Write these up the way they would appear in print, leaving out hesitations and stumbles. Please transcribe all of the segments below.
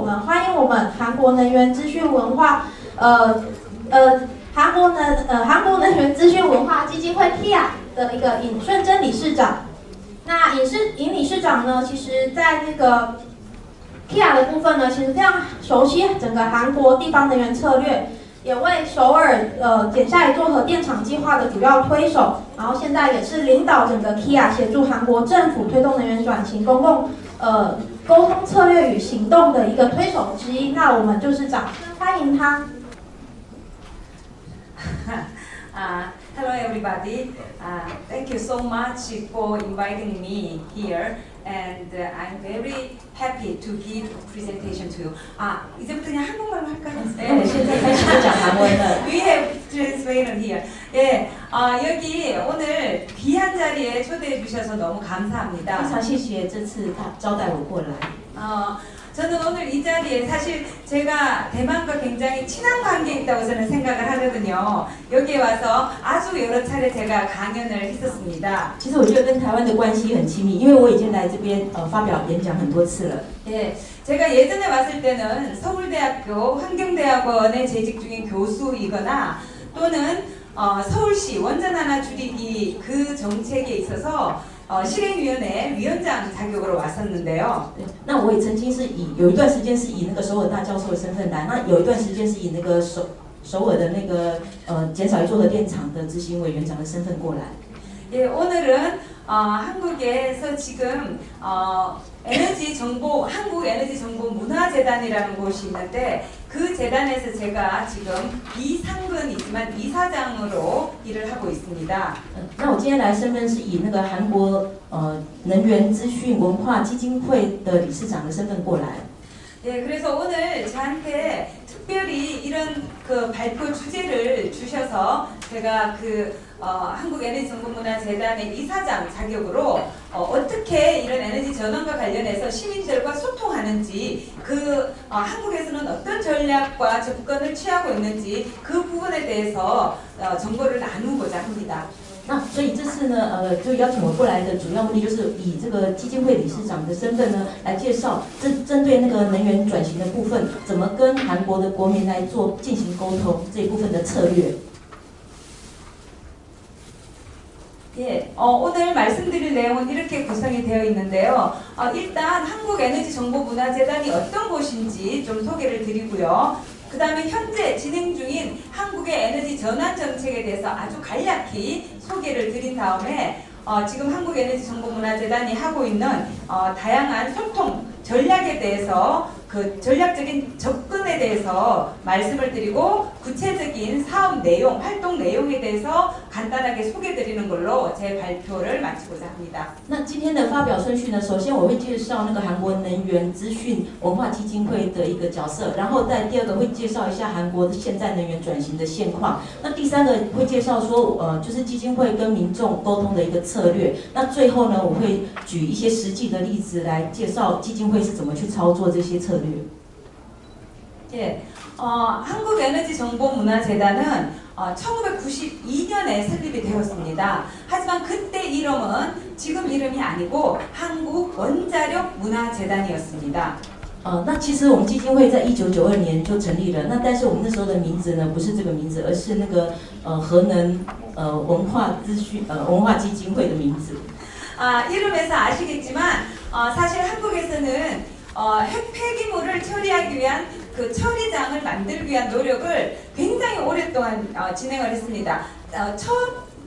们欢迎我们韩国能源资讯文化韩国能源资讯文化基金会 KIA 的一个尹顺珍理事长。那尹理事长呢，其实在那个 KIA 的部分呢，其实非常熟悉整个韩国地方能源策略，也为首尔减下一座核电厂计划的主要推手，然后现在也是领导整个 KIA 协助韩国政府推动能源转型公共沟通策略与行动的一个推手之一。那我们就是掌声欢迎他。Hello everybody. Thank you so much for inviting me here, and I'm very happy to give presentation to you. 이제부터 그냥 한국말로 할까요? 네, 现在开始就讲韩文了。 We have translator here. 예, 여기 오늘 귀한 자리에 초대해 주셔서 너무 非 감사합니다. 常谢谢这次他招待我过来。 저는 오늘 이 자리에 사실 제가 대만과 굉장히 친한 관계에 있다고 저는 생각을 하거든요. 여기에 와서 아주 여러 차례 제가 강연을 했었습니다. 其实我觉得跟台湾的关系很亲密，因为我已经来这边发表演讲很多次了。 예, 제가 예전에 왔을 때는 서울대학교 환경대학원에 재직 중인 교수이거나 또는 서울시 원전 하나 줄이기 그 정책에 있어서 실행위원회 위원장 자격으로 왔었는데요. 那我也曾经是有一段时间是以那个首尔大教授的身份来，那有一段时间是以那个首尔的那个减少一座核电厂的执行委员长的身份过来。 예, 오늘은 한국에서 지금 한국에너지정보문화재단이라는 곳이 있는데 그 재단에서 제가 지금 이상근이지만 이사장으로 일을 하고 있습니다. 那我今天来的身份是以那个韩国能源资讯文化基金会的理事长的身份过来。 예, 그래서 오늘 저한테 특별히 이런 그 발표 주제를 주셔서 제가 한국에너지정보문화재단의 이사장 자격으로 어떻게 이런 에너지 전환과 관련해서 시민들과 소통하는지 한국에서는 어떤 전략과 접근을 취하고 있는지 그 부분에 대해서 정보를 나누고자 합니다. 那所以这次呢，就邀请我过来的主要目的就是以这个基金会理事长的身份呢，来介绍针对那个能源转型的部分，怎么跟韩国的国民来进行沟通这一部分的策略。 예, 오늘 말씀드릴 내용은 이렇게 구성이 되어 있는데요. 일단 한국에너지정보문화재단이 어떤 곳인지 좀 소개를 드리고요. 그 다음에 현재 진행 중인 한국의 에너지 전환 정책에 대해서 아주 간략히 소개를 드린 다음에 지금 한국에너지정보문화재단이 하고 있는 다양한 소통 전략에 대해서 그 전략적인 접근에 대해서 말씀을 드리고 구체적인 사업 내용, 활동 내용에 대해서 간단하게 소개드리는 걸로 제 발표를 마치고자 합니다. 那今天的发表顺序呢，首先我会介绍那个韩国能源资讯文化基金会的一个角色，然后第二个会介绍一下韩国现在能源转型的现况，那第三个会介绍说就是基金会跟民众沟通的一个策略，那最后呢我会举一些实际的例子来介绍基金会是怎么去操作这些策略。 예, 한국에너지정보문화재단은 1992년에 설립이 되었습니다. 하지만 그때 이름은 지금 이름이 아니고 한국원자력문화재단이었습니다. 那其实我们基金会在1992年就成立了，那但是我们那时候的名字呢不是这个名字，而是那个核能文化基金会的名字。 이름에서 아시겠지만 사실 한국에서는 핵 폐기물을 처리하기 위한 그 처리장을 만들기 위한 노력을 굉장히 오랫동안 진행을 했습니다.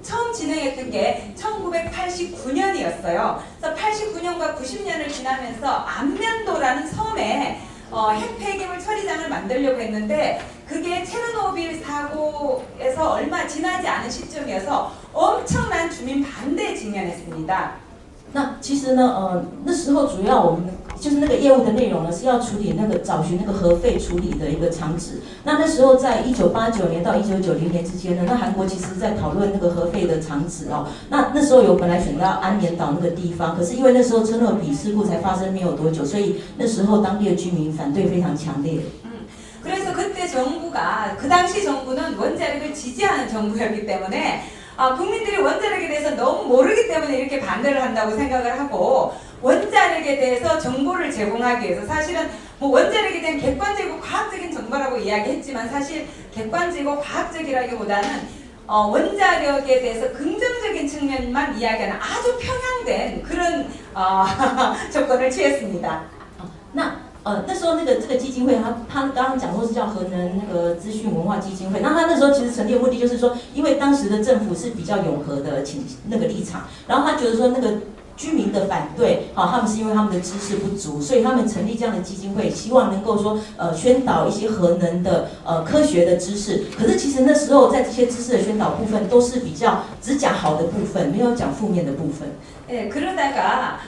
처음 진행했던 게 1989년이었어요. 그래서 89년과 90년을 지나면서 안면도라는 섬에 핵 폐기물 처리장을 만들려고 했는데 그게 체르노빌 사고에서 얼마 지나지 않은 시점이어서 엄청난 주민 반대에 직면했습니다. 那其实呢，那时候主要我们就是那个业务的内容呢，是要处理找寻那个核废处理的一个厂址。那时候在1989年到1990年之间呢，那韩国其实在讨论那个核废的厂址哦。那时候本来选到安眠岛那个地方，可是因为那时候车诺比事故才发生没有多久，所以那时候当地的居民反对非常强烈。 그래서 그때 정부가 그 당시 정부는 원자력을 지지하는 정부였기 때문에 국민들이 원자력에 대해서 너무 모르기 때문에 이렇게 반대를 한다고 생각을 하고 원자력에 대해서 정보를 제공하기 위해서 사실은 뭐 원자력에 대한 객관적이고 과학적인 정보라고 이야기했지만 사실 객관적이고 과학적이라기보다는 원자력에 대해서 긍정적인 측면만 이야기하는 아주 평양된 그런 조건을 취했습니다. 那时候这个基金会，他刚刚讲说是叫核能那个资讯文化基金会。那他那时候其实成立的目的就是说，因为当时的政府是比较永和的那个立场，然后他觉得说那个居民的反对，他们是因为他们的知识不足，所以他们成立这样的基金会，希望能够说宣导一些核能的科学的知识。可是其实那时候在这些知识的宣导部分都是比较只讲好的部分，没有讲负面的部分。 네, 그러다가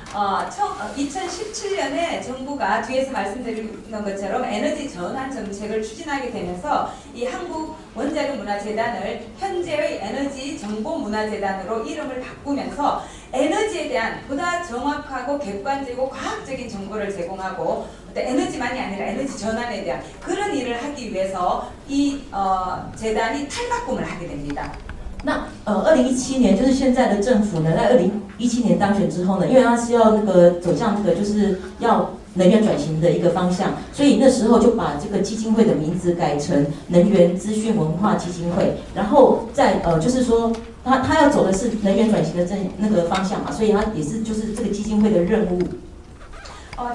2017년에 정부가 뒤에서 말씀드린 것처럼 에너지 전환 정책을 추진하게 되면서 이 한국 원자력 문화재단을 현재의 에너지 정보 문화재단으로 이름을 바꾸면서 에너지에 대한 보다 정확하고 객관적이고 과학적인 정보를 제공하고 에너지만이 아니라 에너지 전환에 대한 그런 일을 하기 위해서 이 재단이 탈바꿈을 하게 됩니다. 那2017年就是现在的政府呢，在2017年当选之后呢，因为他是要那个走向那个就是要能源转型的一个方向，所以那时候就把这个基金会的名字改成能源资讯文化基金会，然后再就是说他要走的是能源转型的那个方向嘛，所以他也是就是这个基金会的任务。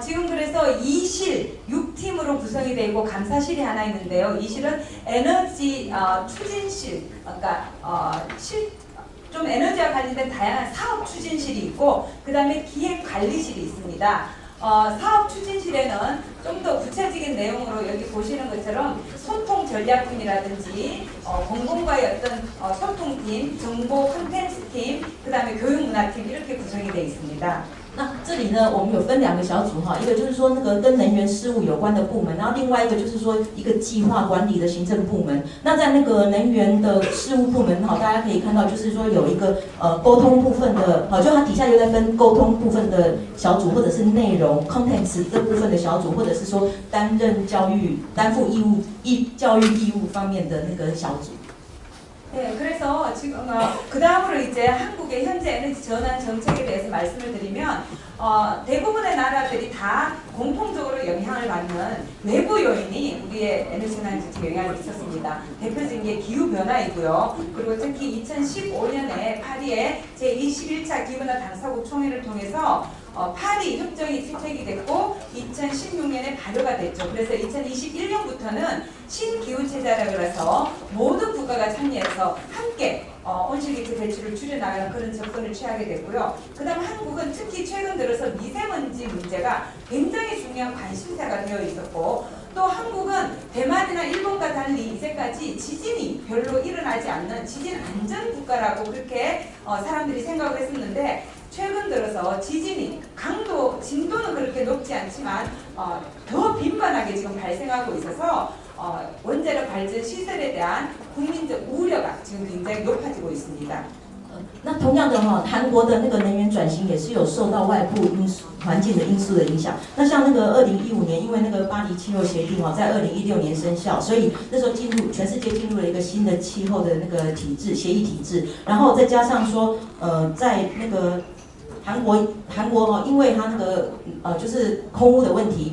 지금 그래서 2실 6팀으로 구성이 되어 있고 감사실이 하나 있는데요. 이 실은 에너지 추진실, 그러니까 좀 에너지와 관련된 다양한 사업 추진실이 있고 그 다음에 기획관리실이 있습니다. 사업 추진실에는 좀 더 구체적인 내용으로 여기 보시는 것처럼 소통 전략팀이라든지 공공과의 어떤 소통팀, 정보 콘텐츠팀, 그 다음에 교육문화팀 이렇게 구성이 되어 있습니다. 那这里呢，我们有分两个小组哈，一个就是说那个跟能源事务有关的部门，然后另外一个就是说一个计划管理的行政部门。那在那个能源的事务部门哈，大家可以看到就是说有一个沟通部分的，好，就它底下又在分沟通部分的小组，或者是内容 contents 这部分的小组，或者是说担负教育义务方面的那个小组。 네, 그래서 지금 그 다음으로 이제 한국의 현재 에너지 전환 정책에 대해서 말씀을 드리면 대부분의 나라들이 다 공통적으로 영향을 받는 외부 요인이 우리의 에너지 전환 정책에 영향을 미쳤습니다. 대표적인 게 기후 변화이고요. 그리고 특히 2015년에 파리의 제21차 기후변화 당사국 총회를 통해서 파리 협정이 채택이 됐고 2016년에 발효가 됐죠. 그래서 2021년부터는 신기후체제라고 해서 모든 국가가 참여해서 함께 온실가스 배출을 줄여나가는 그런 접근을 취하게 됐고요. 그 다음 한국은 특히 최근 들어서 미세먼지 문제가 굉장히 중요한 관심사가 되어 있었고 또 한국은 대만이나 일본과 달리 이제까지 지진이 별로 일어나지 않는 지진 안전 국가라고 그렇게 사람들이 생각을 했었는데 최근 들어서 지진이 진도는 그렇게 높지 않지만 더 빈번하게 지금 발생하고 있어서 원자력 발전 시설에 대한 국민적 우려가 지금 굉장히 높아지고 있습니다. 那同样的哈，韩国的那个能源转型也是有受到外部环境的因素的影响。那像那个2015年，因为那个巴黎气候协定在2016年生效，所以那时候全世界进入了一个新的气候的那个协议体制，然后再加上说在那个韩国因为它那个就是空污的问题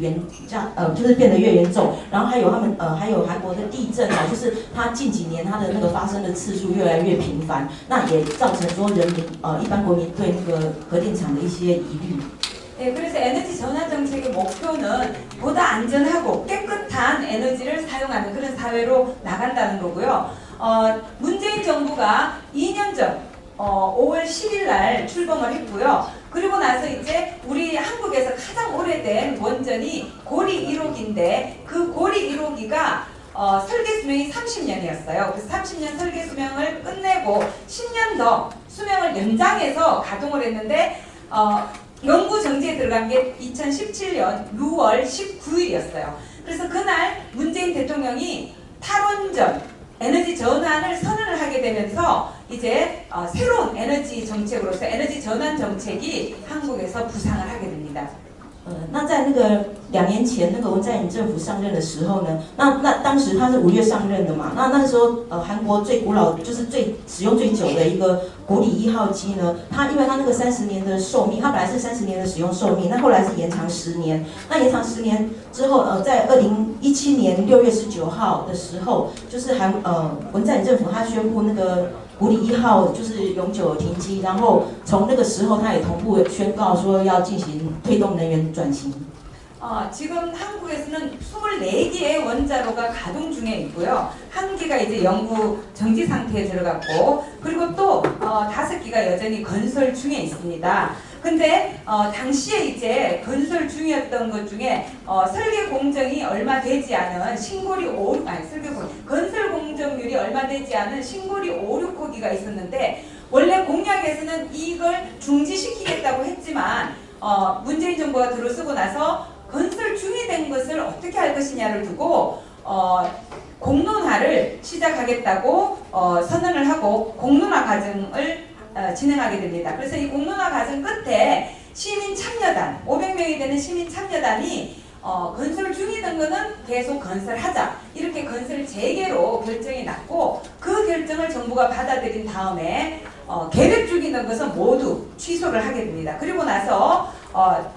就是变得越严重，然后还有还有韩国的地震就是它近几年它的那个发生的次数越来越频繁，那也造成说人民一般国民对那个核电厂的一些疑虑。 네, 그래서 에너지 전환 정책의 목표는 보다 안전하고 깨끗한 에너지를 사용하는 그런 사회로 나간다는 거고요. 문재인 정부가 2년 전 5월 10일 날 출범을 했고요. 그리고 나서 이제 우리 한국에서 가장 오래된 원전이 고리 1호기인데 그 고리 1호기가 설계 수명이 30년이었어요. 그래서 30년 설계 수명을 끝내고 10년 더 수명을 연장해서 가동을 했는데 연구 정지에 들어간 게 2017년 6월 19일이었어요. 그래서 그날 문재인 대통령이 탈원전 에너지 전환을 선언을 하게 되면서 이제 새로운 에너지 정책으로서 에너지 전환 정책이 한국에서 부상을 하게 됩니다. 那在那个2年前那个文在寅政府上任的时候呢，那当时他是5月上任的嘛，那时候韩国最古老就是使用最久的一个古里1号机呢，因为它那个30年的寿命，它本来是30年的使用寿命，那后来是延长10年，那延长10年之后，在2017年6月19号的时候，就是文在寅政府他宣布那个古里1号就是永久停机，然后从那个时候他也同步宣告说要进行推动能源转型。 지금 한국에서는 24개의 원자로가 가동 중에 있고요. 1개가 이제 영구 정지 상태에 들어갔고, 그리고 또 5개가 여전히 건설 중에 있습니다. 근데 당시에 이제 건설 중이었던 것 중에 설계 공정이 얼마 되지 않은 건설 공정률이 얼마 되지 않은 신고리 5, 6호기가 있었는데, 원래 공약에서는 이걸 중지시키겠다고 했지만 문재인 정부가 들어서고 나서 건설 중이 된 것을 어떻게 할 것이냐를 두고 공론화를 시작하겠다고 선언을 하고 공론화 과정을 진행하게 됩니다. 그래서 이 공론화 과정 끝에 시민 참여단, 500명이 되는 시민 참여단이 건설 중이던 거는 계속 건설하자, 이렇게 건설 재개로 결정이 났고, 그 결정을 정부가 받아들인 다음에 계획 중이던 것은 모두 취소를 하게 됩니다. 그리고 나서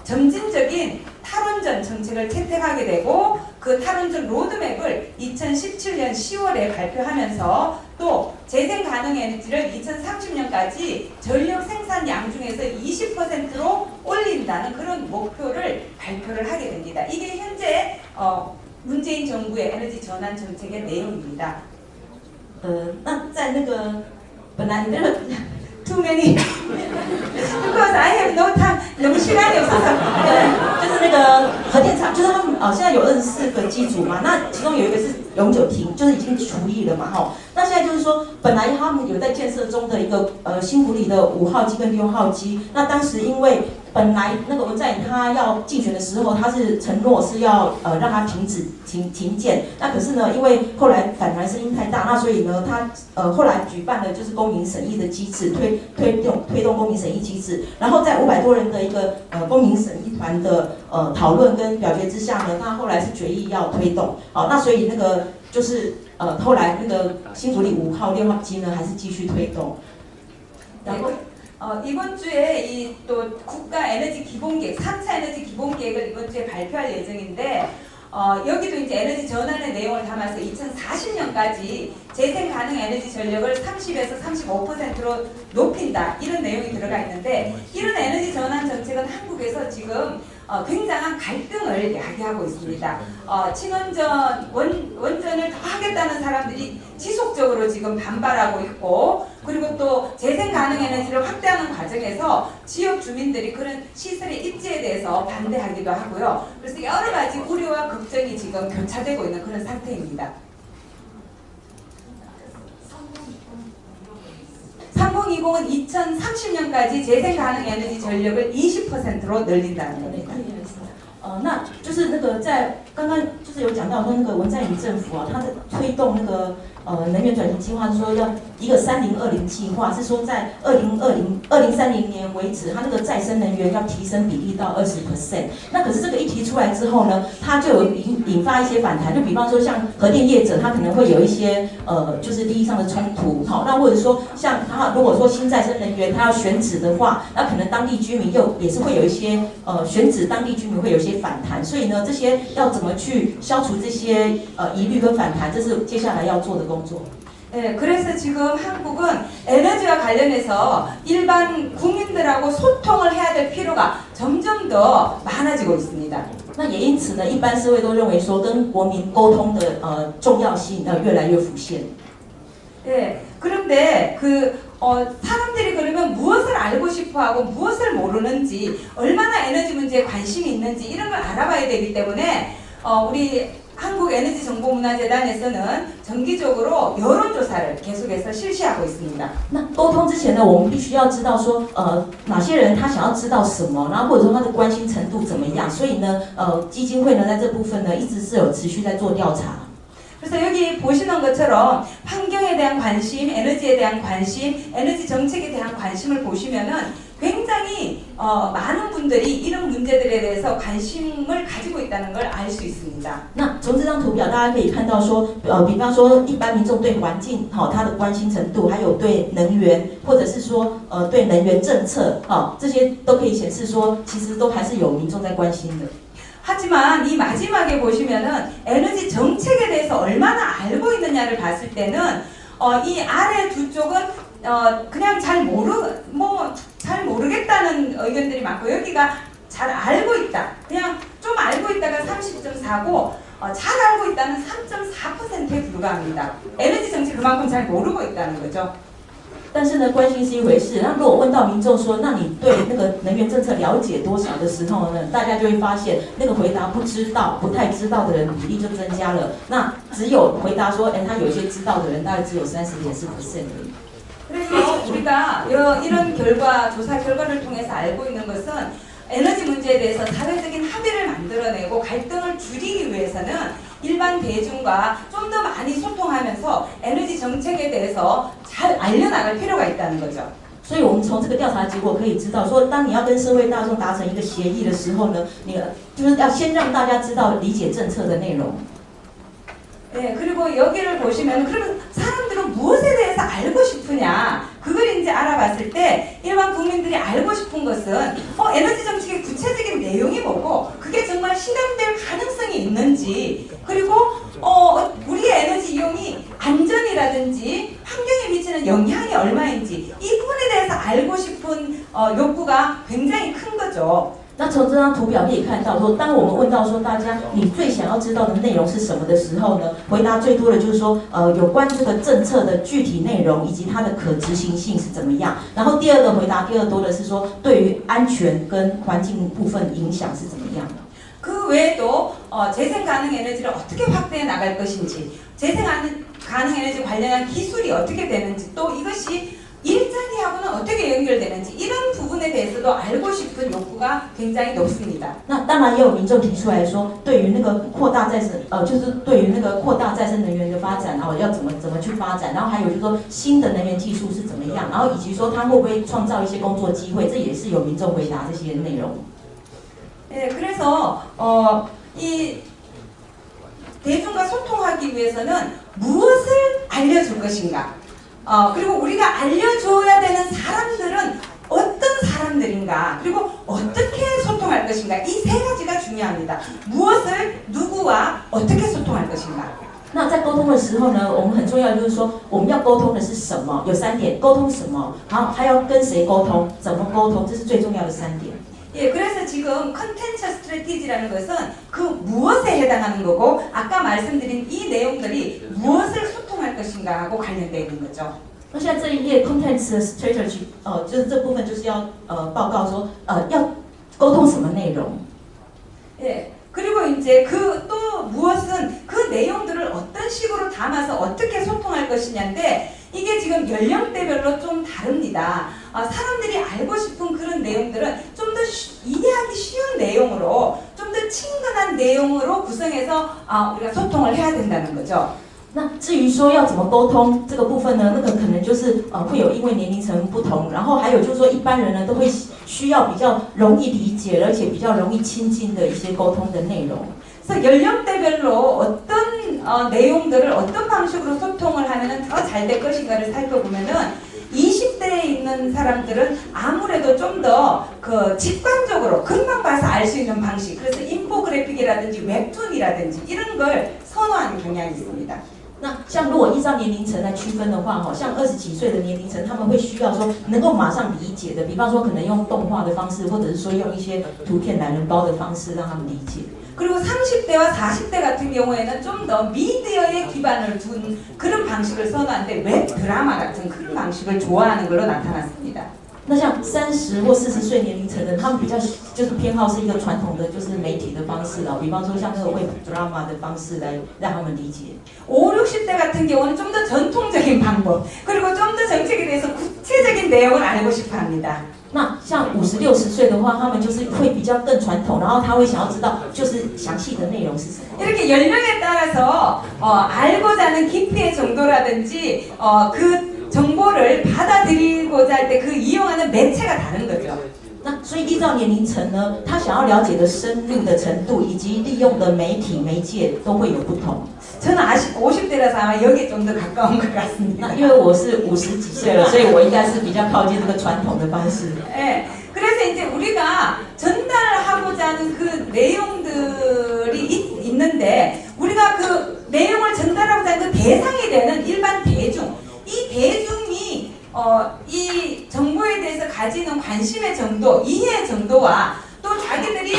점진적인 탈원전 정책을 채택하게 되고, 그 탈원전 로드맵을 2017년 10월에 발표하면서 또 재생 가능 에너지를 2030년까지 전력 생산량 중에서 20%로 올린다는 그런 목표를 발표를 하게 됩니다. 이게 현재 문재인 정부의 에너지 전환 정책의 내용입니다. 那在那个本来那个 too many because I have no time. 너무 시간이 없어서. 就是那个核电厂，就是他们现在有24个机组嘛，那其中有一个是永久停，就是已经除役了嘛，那现在就是说，本来他们有在建设中的一个新古里的5号机跟6号机，那当时因为本来那个文在寅他要竞选的时候，他是承诺是要让他停建，那可是呢，因为后来反弹声音太大，那所以呢，他后来举办了就是公民审议的机制，推动公民审议机制，然后在500多人的一个公民审议团的讨论跟表决之下呢，他后来是决议要推动，那所以那个就是后来那个新古里5号、6号机呢还是继续推动，然后。 이번 주에 이 또 국가 에너지 기본계획, 3차 에너지 기본계획을 이번 주에 발표할 예정인데, 여기도 이제 에너지 전환의 내용을 담아서 2040년까지 재생 가능 에너지 전력을 30에서 35%로 높인다, 이런 내용이 들어가 있는데, 이런 에너지 전환 정책은 한국에서 지금 굉장한 갈등을 야기하고 있습니다. 친원전, 원전을 더 하겠다는 사람들이 지속적으로 지금 반발하고 있고, 그리고 또 재생 가능 에너지를 확대하는 과정에서 지역 주민들이 그런 시설의 입지에 대해서 반대하기도 하고요. 그래서 여러 가지 우려와 걱정이 지금 교차되고 있는 그런 상태입니다. 3020은 2030년까지 재생 가능 에너지 전력을 20%로 늘린다는 겁니다. 那就是那个在刚刚就是有讲到说那个文在寅政府他在推动那个能源转型计划，是说要一个3020计划，是说在2030年为止，它那个再生能源要提升比例到20%。那可是这个一提出来之后呢，它就有引发一些反弹，就比方说像核电业者，他可能会有一些就是利益上的冲突，那或者说像他如果说新再生能源他要选址的话，那可能当地居民也是会有一些选址当地居民会有一些反弹，所以呢，这些要怎么去消除这些疑虑跟反弹，这是接下来要做的工作。 네, 그래서 지금 한국은 에너지와 관련해서 일반 국민들하고 소통을 해야 될 필요가 점점 더 많아지고 있습니다. 那也因此呢，一般社会都认为说跟国民沟通的重要性越来越浮现。 네, 그런데 사람들이 그러면 무엇을 알고 싶어하고 무엇을 모르는지, 얼마나 에너지 문제에 관심이 있는지 이런 걸 알아봐야 되기 때문에 우리 한국에너지정보문화재단에서는 정기적으로 여론조사를 계속해서 실시하고 있습니다. 那沟通之前呢，我们必须要知道说，哪些人他想要知道什么，然后或者说他的关心程度怎么样，所以呢，基金会呢在这部分呢一直是有持续在做调查。 그래서 여기 보시는 것처럼 환경에 대한 관심, 에너지에 대한 관심, 에너지 정책에 대한 관심을 보시면은 굉장히 많은 분들이 이런 문제들에 대해서 관심을 가지고 있다는 걸 알 수 있습니다. 那从这张图表，大家可以看到说，比方说一般民众对环境，它的关心程度，还有对能源，或者是说，对能源政策，这些都可以显示说，其实都还是有民众在关心的。 하지만 이 마지막에 보시면은 에너지 정책에 대해서 얼마나 알고 있느냐를 봤을 때는 이 아래 두 쪽은 그냥 잘 모르겠다는 의견들이 많고 여기가 잘 알고 있다. 그냥 좀 알고 있다가 30.4고 잘 알고 있다는 3.4%에 불과합니다. 에너지 정책 그만큼 잘 모르고 있다는 거죠. 但是呢，关心是一回事。那如果问到民众说，那你对那个能源政策了解多少的时候呢，大家就会发现，那个回答不知道、不太知道的人比例就增加了。那只有回答说，他有一些知道的人，大概只有30.4%而已。 그래서 우리가 이런 조사 결과를 통해서 알고 있는 것은 에너지 문제에 대해서 사회적인 합의를 만들어내고 갈등을 줄이기 위해서는 일반 대중과 좀 더 많이 소통하면서 에너지 정책에 대해서 잘 알려나갈 필요가 있다는 거죠. 所以我们从这个调查结果可以知道，说当你要跟社会大众达成一个协议的时候呢，你就是要先让大家知道理解政策的内容。 네, 그리고 여기를 보시면 그러면 사람들은 무엇에 대해서 알고 싶으냐 그걸 이제 알아봤을 때 일반 국민들이 알고 싶은 것은 에너지 정책의 구체적인 내용이 뭐고 그게 정말 실현될 가능성이 있는지 그리고 우리의 에너지 이용이 안전이라든지 환경에 미치는 영향이 얼마인지 이 부분에 대해서 알고 싶은 욕구가 굉장히 큰 거죠. 那从这张图表可以看到，说当我们问到说大家你最想要知道的内容是什么的时候呢，回答最多的就是说，有关这个政策的具体内容以及它的可执行性是怎么样。然后第二个回答第二多的是说，对于安全跟环境部分影响是怎么样的。 그 외에도 재생 가능 에너지를 어떻게 확대해 나갈 것인지, 재생 가능 에너지 관련한 기술이 어떻게 되는지, 또 이것이 일자리하고는 어떻게 연결되는지 이런 부분에 대해서도 알고 싶은 욕구가 굉장히 높습니다. 那当然也有民众提出来说，对于那个扩大再生，就是对于那个扩大再生能源的发展，要怎么去发展，然后还有就是说新的能源技术是怎么样，然后以及说它会不会创造一些工作机会，这也是有民众回答这些内容。 네, 그래서 이 대중과 소통하기 위해서는 무엇을 알려줄 것인가? 그리고 우리가 알려줘야 되는 사람들은 어떤 사람들인가? 그리고 어떻게 소통할 것인가? 이 세 가지가 중요합니다. 무엇을 누구와 어떻게 소통할 것인가? 那在沟通的时候呢，我们很重要就是说，我们要沟通的是什么？有3点，沟通什么？好，还要跟谁沟通？怎么沟通？这是最重要的3点。 예, 그래서 지금 컨텐츠 스트래티지라는 것은 그 무엇에 해당하는 거고 아까 말씀드린 이 내용들이 무엇을 소통할 것인가 하고 관련되어 있는 거죠. 那现在这一页 content strategy， 就是这部分就是要报告说，要沟通什么内容。 예, 그리고 이제 그 또 무엇은 그 내용들을 어떤 식으로 담아서 어떻게 소통할 것이냐인데 이게 지금 연령대별로 좀 다릅니다. 사람들이 알고 싶은 그런 내용들은 좀 더 이해하기 쉬운 내용으로 좀 더 친근한 내용으로 구성해서 우리가 소통을 해야 된다는 거죠. 那至于说要怎么沟通这个部分呢，那个可能就是会有因为年龄层不同，然后还有就是说一般人呢都会需要比较容易理解，而且比较容易亲近的一些沟通的内容。 그래서 연령대별로 어떤 내용들을 어떤 방식으로 소통을 하면 더 잘 될 것인가를 살펴보면은 20대에 있는 사람들은 아무래도 좀 더 그 직관적으로 금방 봐서 알 수 있는 방식, 그래서 인포그래픽이라든지 웹툰이라든지 이런 걸 선호하는 경향이 있습니다. 那像如果依照年龄层来区分的话，像20几岁的年龄层，他们会需要说能够马上理解的，比方说可能用动画的方式，或者是说用一些图片懒人包的方式让他们理解。 그리고 30대와 40대 같은 경우에는 좀 더 미디어에 기반을 둔 그런 방식을 선호하는데 웹 드라마 같은 그런 방식을 좋아하는 걸로 나타났습니다. 那像30或40岁年龄层的，他们比较就是偏好是一个传统的就是媒体的方式比方说像那个 web drama 的方式来让他们理解。 5, 60대 같은 경우는 좀 더 전통적인 방법 그리고 좀 더 정책에 대해서 구체적인 내용을 알고 싶어합니다. 那像50、60岁的话，他们就是会比较更传统，然后他会想要知道就是详细的内容是什么。 이렇게 연령에 따라서 알고자 하는 깊이의 정도라든지 그 정보를 받아들이고자 할 때 그 이용하는 매체가 다른 거죠. 那所以依照年龄层呢，他想要了解的深入的程度，以及利用的媒体媒介都会有不同。 저는 50대라서 아마 여기에 좀 더 가까운 것 같습니다. 那因为我是50几岁了，所以我应该是比较靠近这个传统的方式。 네, 그래서 이제 우리가 전달하고자 하는 그 내용들이 있는데 우리가 그 내용을 전달하고자 하는 그 대상이 되는 일반 대중, 이 대중이 이 정보에 대해서 가지는 관심의 정도, 이해 정도와 또 자기들이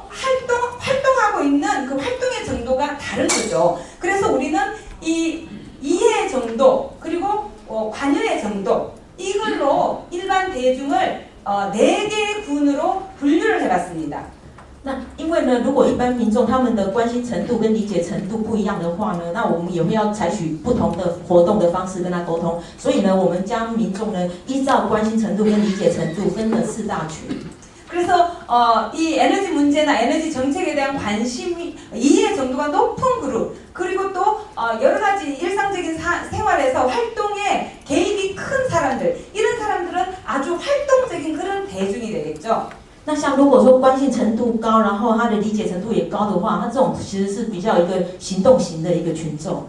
활동하고 있는 그 활동의 정도가 다른 거죠. 그래서 우리는 이 이해 정도 그리고 관여의 정도 이걸로 일반 대중을 4개의 군으로 분류를 해봤습니다. 那因为呢，如果一般民众他们的关心程度跟理解程度不一样的话呢，那我们也会要采取不同的活动的方式跟他沟通。所以呢，我们将民众呢依照关心程度跟理解程度分了4大群。 그래서 이 에너지 문제나 에너지 정책에 대한 관심이 이해 정도가 높은 그룹 그리고 또 여러 가지 일상적인 생활에서 활동에 개입이 큰 사람들 이런 사람들은 아주 활동적인 그런 대중이 되겠죠. 那像如果说关心程度高，然后他的理解程度也高的话，他这种其实是比较一个行动型的一个群众。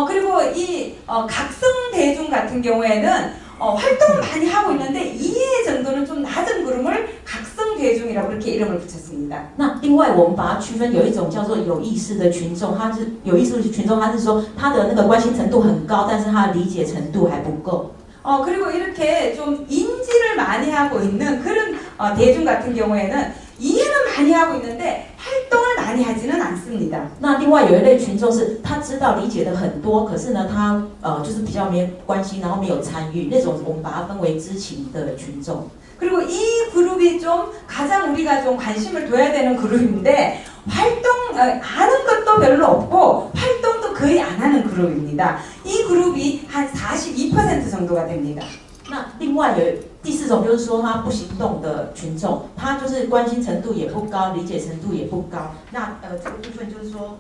그리고 이 각성 대중 같은 경우에는 활동을 많이 하고 있는데 이해 정도는 좀 낮은 그룹을 각성 대중이라고 그렇게 이름을 붙였습니다. 那另外我们把它区分，有一种叫做有意识的群众，他是有意识的群众，他是说他的那个关心程度很高，但是他的理解程度还不够。 그리고 이렇게 좀 인지를 많이 하고 있는 그런 대중 같은 경우에는 이해는 많이 하고 있는데 활동을 많이 하지는 않습니다. 那另外有一类群众是他知道理解的很多，可是呢他就是比较没关心，然后没有参与，那种我们把它分为知情的群众。 그리고 이 그룹이 좀 가장 우리가 좀 관심을 둬야 되는 그룹인데 아는 것도 별로 없고 활동도 거의 안 하는 그룹입니다. 이 그룹이 한 42% 정도가 됩니다. 那另外有第4种就是说他不行动的群众，他就是关心程度也不高，理解程度也不高。那这个部分就是说，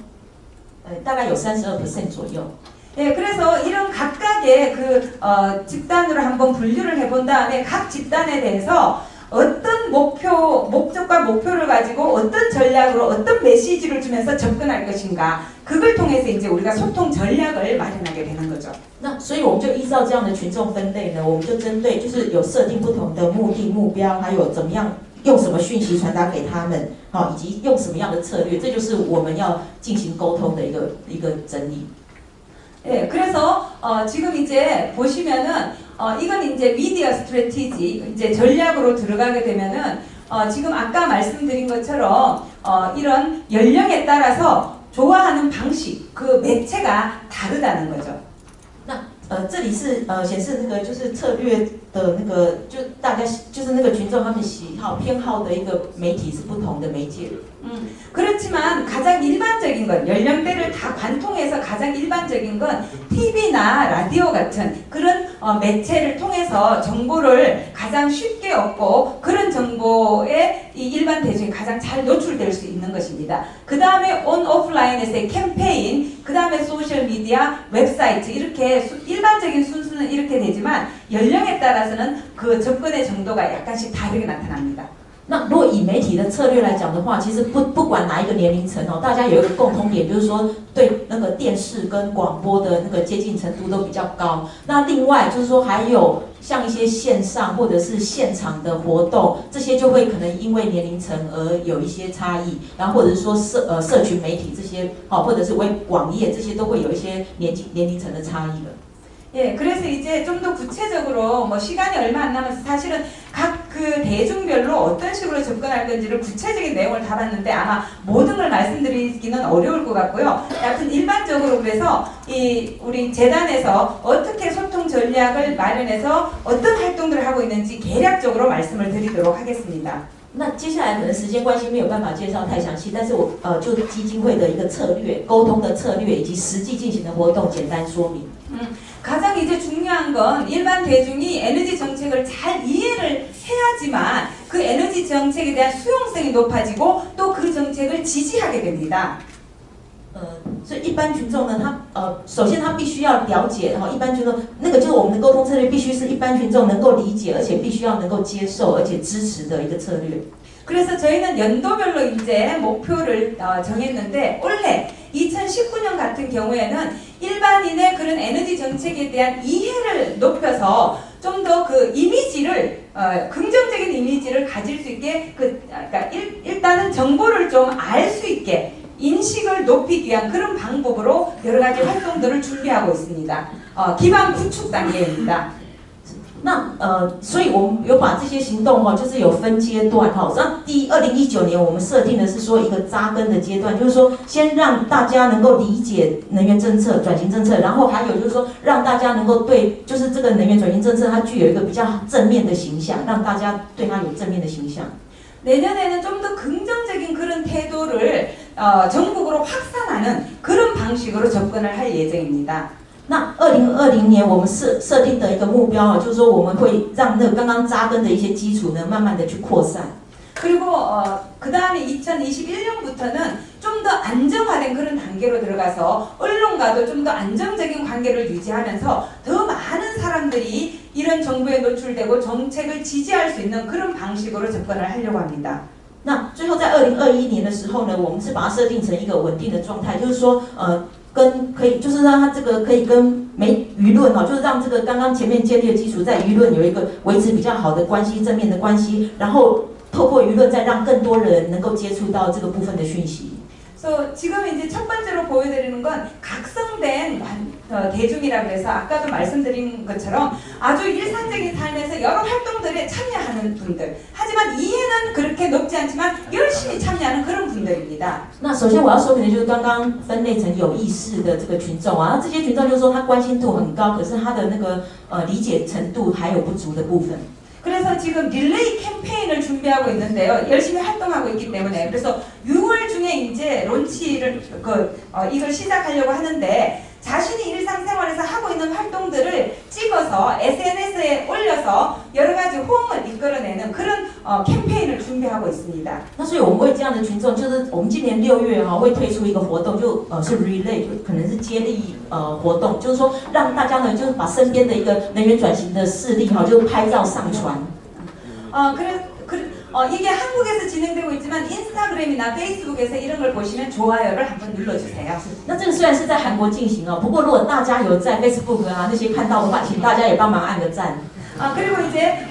大概有32% 左右。 예, 그래서 이런 각각의 그 집단으로 한번 분류를 해본 다음에 각 집단에 대해서 어떤 목적과 목표를 가지고 어떤 전략으로 어떤 메시지를 주면서 접근할 것인가 그걸 통해서 이제 우리가 소통 전략을 마련하게 되는 거죠. 那所以我们就依照这样的群众分类呢，我们就针对就是有设定不同的目的目标，还有怎么样用什么讯息传达给他们，以及用什么样的策略，这就是我们要进行沟通的一个整理。 예, 그래서 지금 이제 보시면은 이건 이제 미디어 스트래티지 이제 전략으로 들어가게 되면은 지금 아까 말씀드린 것처럼 이런 연령에 따라서 좋아하는 방식 그 매체가 다르다는 거죠. 这里是显示那个就是策略的那个，就大家就是那个群众他们喜好偏好的一个媒体是不同的媒介。 그렇지만 가장 일반적인 건 연령대를 다 관통해서 가장 일반적인 건 TV나 라디오 같은 그런 매체를 통해서 정보를 가장 쉽게 얻고 그런 정보에 이 일반 대중이 가장 잘 노출될 수 있는 것입니다. 그 다음에 온 오프라인에서의 캠페인, 그 다음에 소셜 미디어, 웹사이트 이렇게 일반적인 순서는 이렇게 되지만 연령에 따라서는 그 접근의 정도가 약간씩 다르게 나타납니다. 那如果以媒体的策略来讲的话，其实不管哪一个年龄层大家有一个共同点，就是说对那个电视跟广播的那个接近程度都比较高。那另外就是说还有像一些线上或者是现场的活动，这些就会可能因为年龄层而有一些差异，然后或者是说社群媒体这些或者是网页这些都会有一些年龄层的差异了。 예, 그래서 이제 좀 더 구체적으로 뭐 시간이 얼마 안 남아서 사실은 각 그 대중별로 어떤 식으로 접근할 건지를 구체적인 내용을 다 봤는데 아마 모든 걸 말씀드리기는 어려울 것 같고요. 여하튼 일반적으로 그래서 이 우리 재단에서 어떻게 소통 전략을 마련해서 어떤 활동들을 하고 있는지 개략적으로 말씀을 드리도록 하겠습니다. 那接下来可能时间关系没有办法介绍太详细，但是我就基金会的一个策略、沟通的策略以及实际进行的活动简单说明。 가장 이제 중요한 건 일반 대중이 에너지 정책을 잘 이해를 해야지만 그 에너지 정책에 대한 수용성이 높아지고 또 그 정책을 지지하게 됩니다. 所以一般群众呢，首先他必须要了解，一般群众那个就是我们的沟通策略，必须是一般群众能够理解，而且必须要能够接受，而且支持的一个策略。 그래서 저희는 연도별로 이제 목표를 정했는데 원래 2019년 같은 경우에는 일반인의 그런 에너지 정책에 대한 이해를 높여서 좀 더 그 이미지를 긍정적인 이미지를 가질 수 있게 그러니까 일단은 정보를 좀 알 수 있게 인식을 높이기 위한 그런 방법으로 여러 가지 활동들을 준비하고 있습니다. 기반 구축 단계입니다. 所以我们有把这些行动就是有分阶段那2019年我们设定的是说一个扎根的阶段，就是说先让大家能够理解能源政策、转型政策，然后还有就是说让大家能够对就是这个能源转型政策它具有一个比较正面的形象，让大家对它有正面的形象。 내년에는 좀 더 긍정적인 그런 태도를 전국으로 확산하는 그런 방식으로 접근을 할 예정입니다. 那2020年我们设定的一个目标就是说我们会让那个刚刚扎根的一些基础呢，慢慢的去扩散。 그리고 그 다음에 2021년부터는 좀 더 안정화된 그런 단계로 들어가서 언론과도 좀 더 안정적인 관계를 유지하면서 더 많은 사람들이 이런 정보에 노출되고 정책을 지지할 수 있는 그런 방식으로 접근을 하려고 합니다. 那最后在2021年的时候呢，我们是把它设定成一个稳定的状态，就是说就是让它这个可以跟舆论就是让这个刚刚前面建立的基础在舆论有一个维持比较好的关系，正面的关系，然后透过舆论再让更多人能够接触到这个部分的讯息。 그래서 지금 이제 첫 번째로 보여드리는 건 각성된 대중이라고 해서 아까도 말씀드린 것처럼 아주 일상적인 삶에서 여러 활동들에 참여하는 분들. 하지만 이해는 그렇게 높지 않지만 열심히 참여하는 그런 분들입니다. 那首先我要说明的就是刚刚分类成有意识的这个群众那这些群众就是说他关心度很高，可是他的那个理解程度还有不足的部分。 그래서 지금 릴레이 캠페인을 준비하고 있는데요. 열심히 활동하고 있기 때문에 그래서 6월 중에 이제 론치를 이걸 시작하려고 하는데 자신이 일상생활에서 하고 있는 활동들을 찍어서 SNS에 올려서 여러 가지 호응을 이끌어내는 그런 캠페인을 준비하고 있습니다. 那所以我们为这样的群众，就是我们今年6月会推出一个活动，是 relay， 可能是接力活动，就是说让大家呢就是把身边的一个能源转型的事例就拍照上传。 이게 한국에서 진행되고 있지만 인스타그램이나 페이스북에서 이런 걸 보시면 좋아요를 한번 눌러주세요. 那这个虽然是在韩国进行不过如果大家有在 Facebook 那些看到的话，请大家也帮忙按个赞。 그리고 이제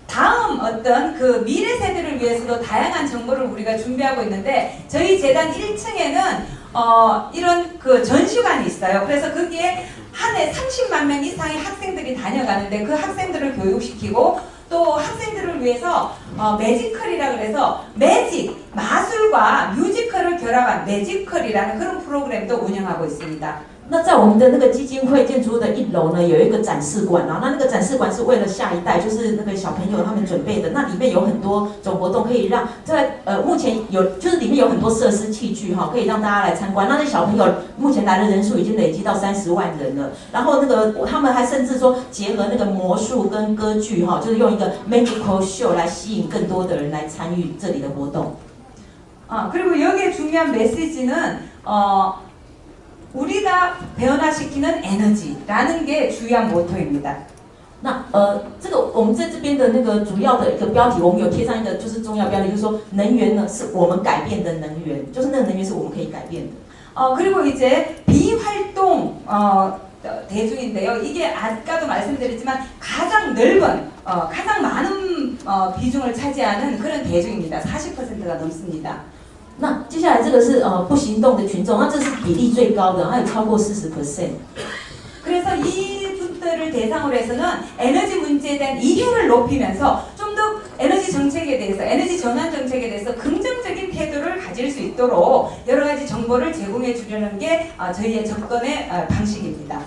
다음 어떤 그 미래 세대를 위해서도 다양한 정보를 우리가 준비하고 있는데 저희 재단 1층에는 이런 그 전시관이 있어요. 그래서 거기에 한 해 30만 명 이상의 학생들이 다녀가는데 그 학생들을 교육시키고 또 학생들을 위해서 매지컬이라 그래서 매직, 마술과 뮤지컬을 결합한 매지컬이라는 그런 프로그램도 운영하고 있습니다. 那在我们的那个基金会建筑物的1楼呢，有一个展示馆那个展示馆是为了下一代，就是那个小朋友他们准备的。那里面有很多种活动，可以让目前就是里面有很多设施器具可以让大家来参观。那小朋友目前来的人数已经累积到30万人了。然后他们还甚至说结合那个魔术跟歌剧就是用一个 magical show 来吸引更多的人来参与这里的活动。 그리고 여기에 중요한 메시지는 우리가 변화시키는 에너지라는 게 주요한 모토입니다. 那这个我们在这边的那个主要的一个标题，我们有贴上一个就是重要标题，就是说能源呢是我们改变的能源，就是那个能源是我们可以改变的。 그리고 이제 비활동 대중인데요. 이게 아까도 말씀드렸지만 가장 넓은 가장 많은 비중을 차지하는 그런 대중입니다. 40%가 넘습니다. 那接下来这个是不行动的群众，那这是比例最高的，它有超过40%。 그래서 이분들을 대상으로 해서는 에너지 문제에 대한 이해를 높이면서 좀 더 에너지 정책에 대해서 에너지 전환 정책에 대해서 긍정적인 태도를 가질 수 있도록 여러 가지 정보를 제공해 주려는 게 저희의 접근의 방식입니다.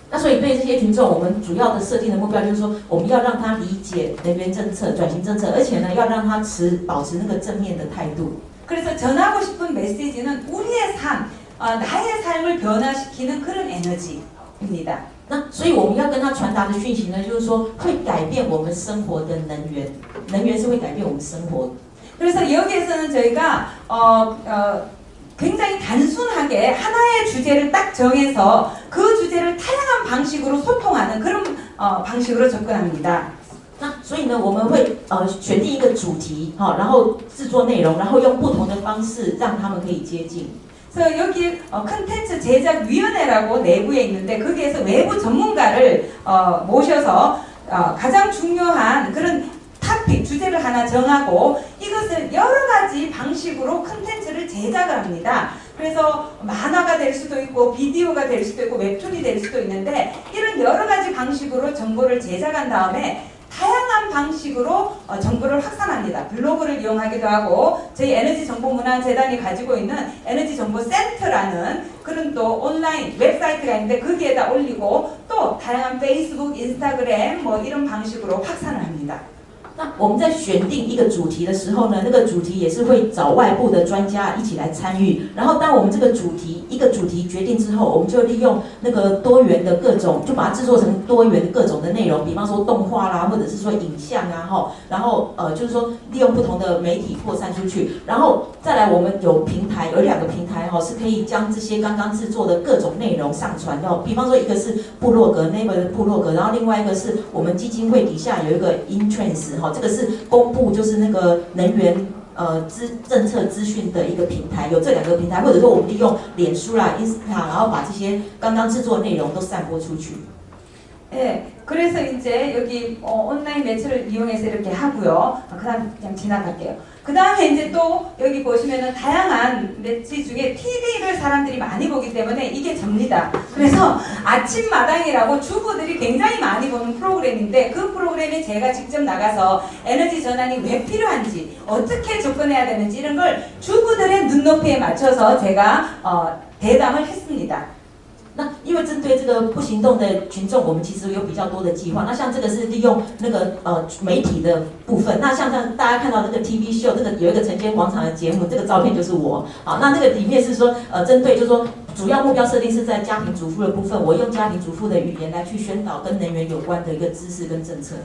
那所以对这些群众，我们主要的设定的目标就是说，我们要让他理解能源政策、转型政策，而且呢，要让他保持那个正面的态度。 그래서 전하고 싶은 메시지는 우리의 삶, 나의 삶을 변화시키는 그런 에너지입니다. 那所以我们要跟他传达的讯息呢，就是说会改变我们生活的能源，能源是会改变我们生活。 그래서 여기에서는 저희가 굉장히 단순하게 하나의 주제를 딱 정해서 그 주제를 다양한 방식으로 소통하는 그런 방식으로 접근합니다. 那所以呢，我们会选定一个主题，好，然后制作内容，然后用不同的方式让他们可以接近。 그래서 여기 컨텐츠 제작위원회라고 내부에 있는데 거기에서 외부 전문가를 모셔서 가장 중요한 그런 토픽 주제를 하나 정하고 이것을 여러 가지 방식으로 컨텐츠를 제작을 합니다. 그래서 만화가 될 수도 있고 비디오가 될 수도 있고 웹툰이 될 수도 있는데 이런 여러 가지 방식으로 정보를 제작한 다음에 다양한 방식으로 정보를 확산합니다. 블로그를 이용하기도 하고 저희 에너지정보문화재단이 가지고 있는 에너지정보센터라는 그런 또 온라인 웹사이트가 있는데 거기에다 올리고 또 다양한 페이스북, 인스타그램 뭐 이런 방식으로 확산을 합니다. 那我们在选定一个主题的时候呢，那个主题也是会找外部的专家一起来参与。然后，当我们这个一个主题决定之后，我们就利用那个多元的各种，就把它制作成多元的各种的内容，比方说动画啦，或者是说影像啊，然后就是说利用不同的媒体扩散出去。然后再来，我们有2个平台是可以将这些刚刚制作的各种内容上传到，比方说一个是部落格 Naver 的部落格，然后另外一个是我们基金会底下有一个 Intrans 这个是公布就是那个能源政策资讯的一个平台，有这2个平台，或者说我们利用脸書啦、Insta， 然后把这些刚刚制作内容都散播出去。 네, 그래서 이제 여기 온라인 매체를 이용해서 이렇게 하고요. 그다음 그냥 지나갈게요. 그 다음에 이제 또 여기 보시면은 다양한 매체 중에 TV를 사람들이 많이 보기 때문에 이게 접니다. 그래서 아침마당이라고 주부들이 굉장히 많이 보는 프로그램인데 그 프로그램에 제가 직접 나가서 에너지 전환이 왜 필요한지 어떻게 접근해야 되는지 이런 걸 주부들의 눈높이에 맞춰서 제가 대담을 했습니다. 那因为针对这个不行动的群众，我们其实有比较多的计划。那像这个是利用那个媒体的部分。那像大家看到这个 TV show， 这个有一个晨间广场的节目，这个照片就是我。好，那这个里面是说针对就是说主要目标设定是在家庭主妇的部分，我用家庭主妇的语言来去宣导跟能源有关的一个知识跟政策。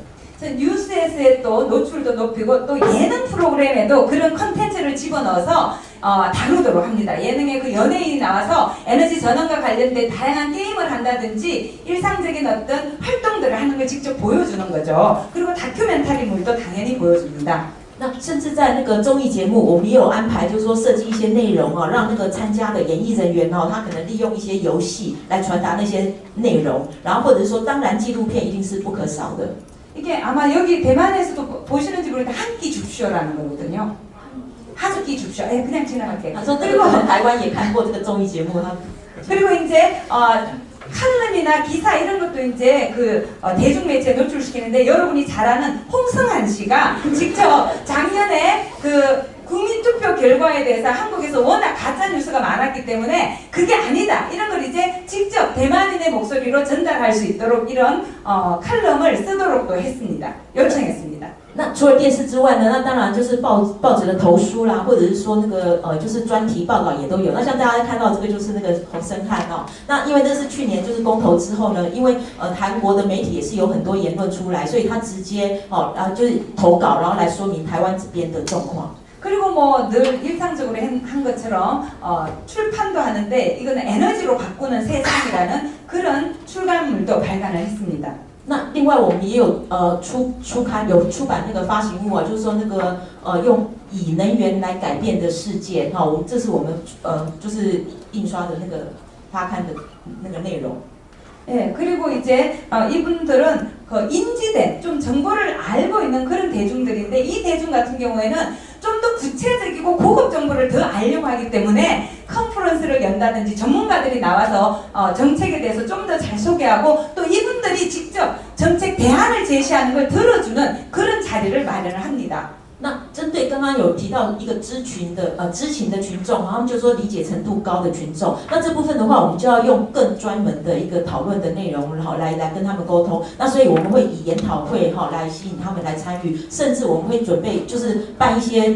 뉴스에서의 또 노출도 높이고 또 예능 프로그램에도 그런 컨텐츠를 집어넣어서 다루도록 합니다. 예능에 그 연예인이 나와서 에너지 전환과 관련된 다양한 게임을 한다든지 일상적인 어떤 활동들을 하는 걸 직접 보여주는 거죠. 그리고 다큐멘터리물도 당연히 보여줍니다. 那甚至在那个综艺节目，我们也有安排，就是说设计一些内容让那个参加的演艺人员他可能利用一些游戏来传達那些内容，然后或者是说，当然纪录片一定是不可少的。 이게 아마 여기 대만에서도 보시는지 모르겠는데 한 끼 줍쇼라는 거거든요. 한 끼 줍쇼. 예, 그냥 지나갈게요. 그리고台湾也看过这个综艺节目， 그리고 이제 칼럼이나 기사 이런 것도 이제 그 대중매체에 노출시키는데 여러분이 잘 아는 홍승한 씨가 직접 작년에 그 국민투표 결과에 대해서 한국에서 워낙 가짜 뉴스가 많았기 때문에 그게 아니다 이런 걸 이제 직접 대만인의 목소리로 전달할 수 있도록 이런 칼럼을 쓰도록도 했습니다. 요청했습니다. 那除了电视之外呢，那当然就是报纸的投书啦，或者是说那个就是专题报道也都有。那像大家看到这个就是那个洪胜汉那因为这是去年就是公投之后呢，因为韩国的媒体也是有很多言论出来，所以他直接就是投稿，然后来说明台湾这边的状况。 그리고 뭐 늘 일상적으로 한 것처럼 출판도 하는데 이거는 에너지로 바꾸는 세상이라는 그런 출간물도 발간을 했습니다. 那另外我们也有出版那个发行物就是说那个用以能源来改变的世界这是我们就是印刷的那个发刊的那个内容。 네, 그리고 이제 이분들은 그 인지된 좀 정보를 알고 있는 그런 대중들인데 이 대중 같은 경우에는 좀 더 구체적이고 고급 정보를 더 알려고 하기 때문에 컨퍼런스를 연다든지 전문가들이 나와서 정책에 대해서 좀 더 잘 소개하고 또 이분들이 직접 정책 대안을 제시하는 걸 들어주는 그런 자리를 마련을 합니다. 那针对刚刚有提到一个知情的群众，他们就说理解程度高的群众，那这部分的话，我们就要用更专门的一个讨论的内容，然后来跟他们沟通。那所以我们会以研讨会来吸引他们来参与，甚至我们会准备就是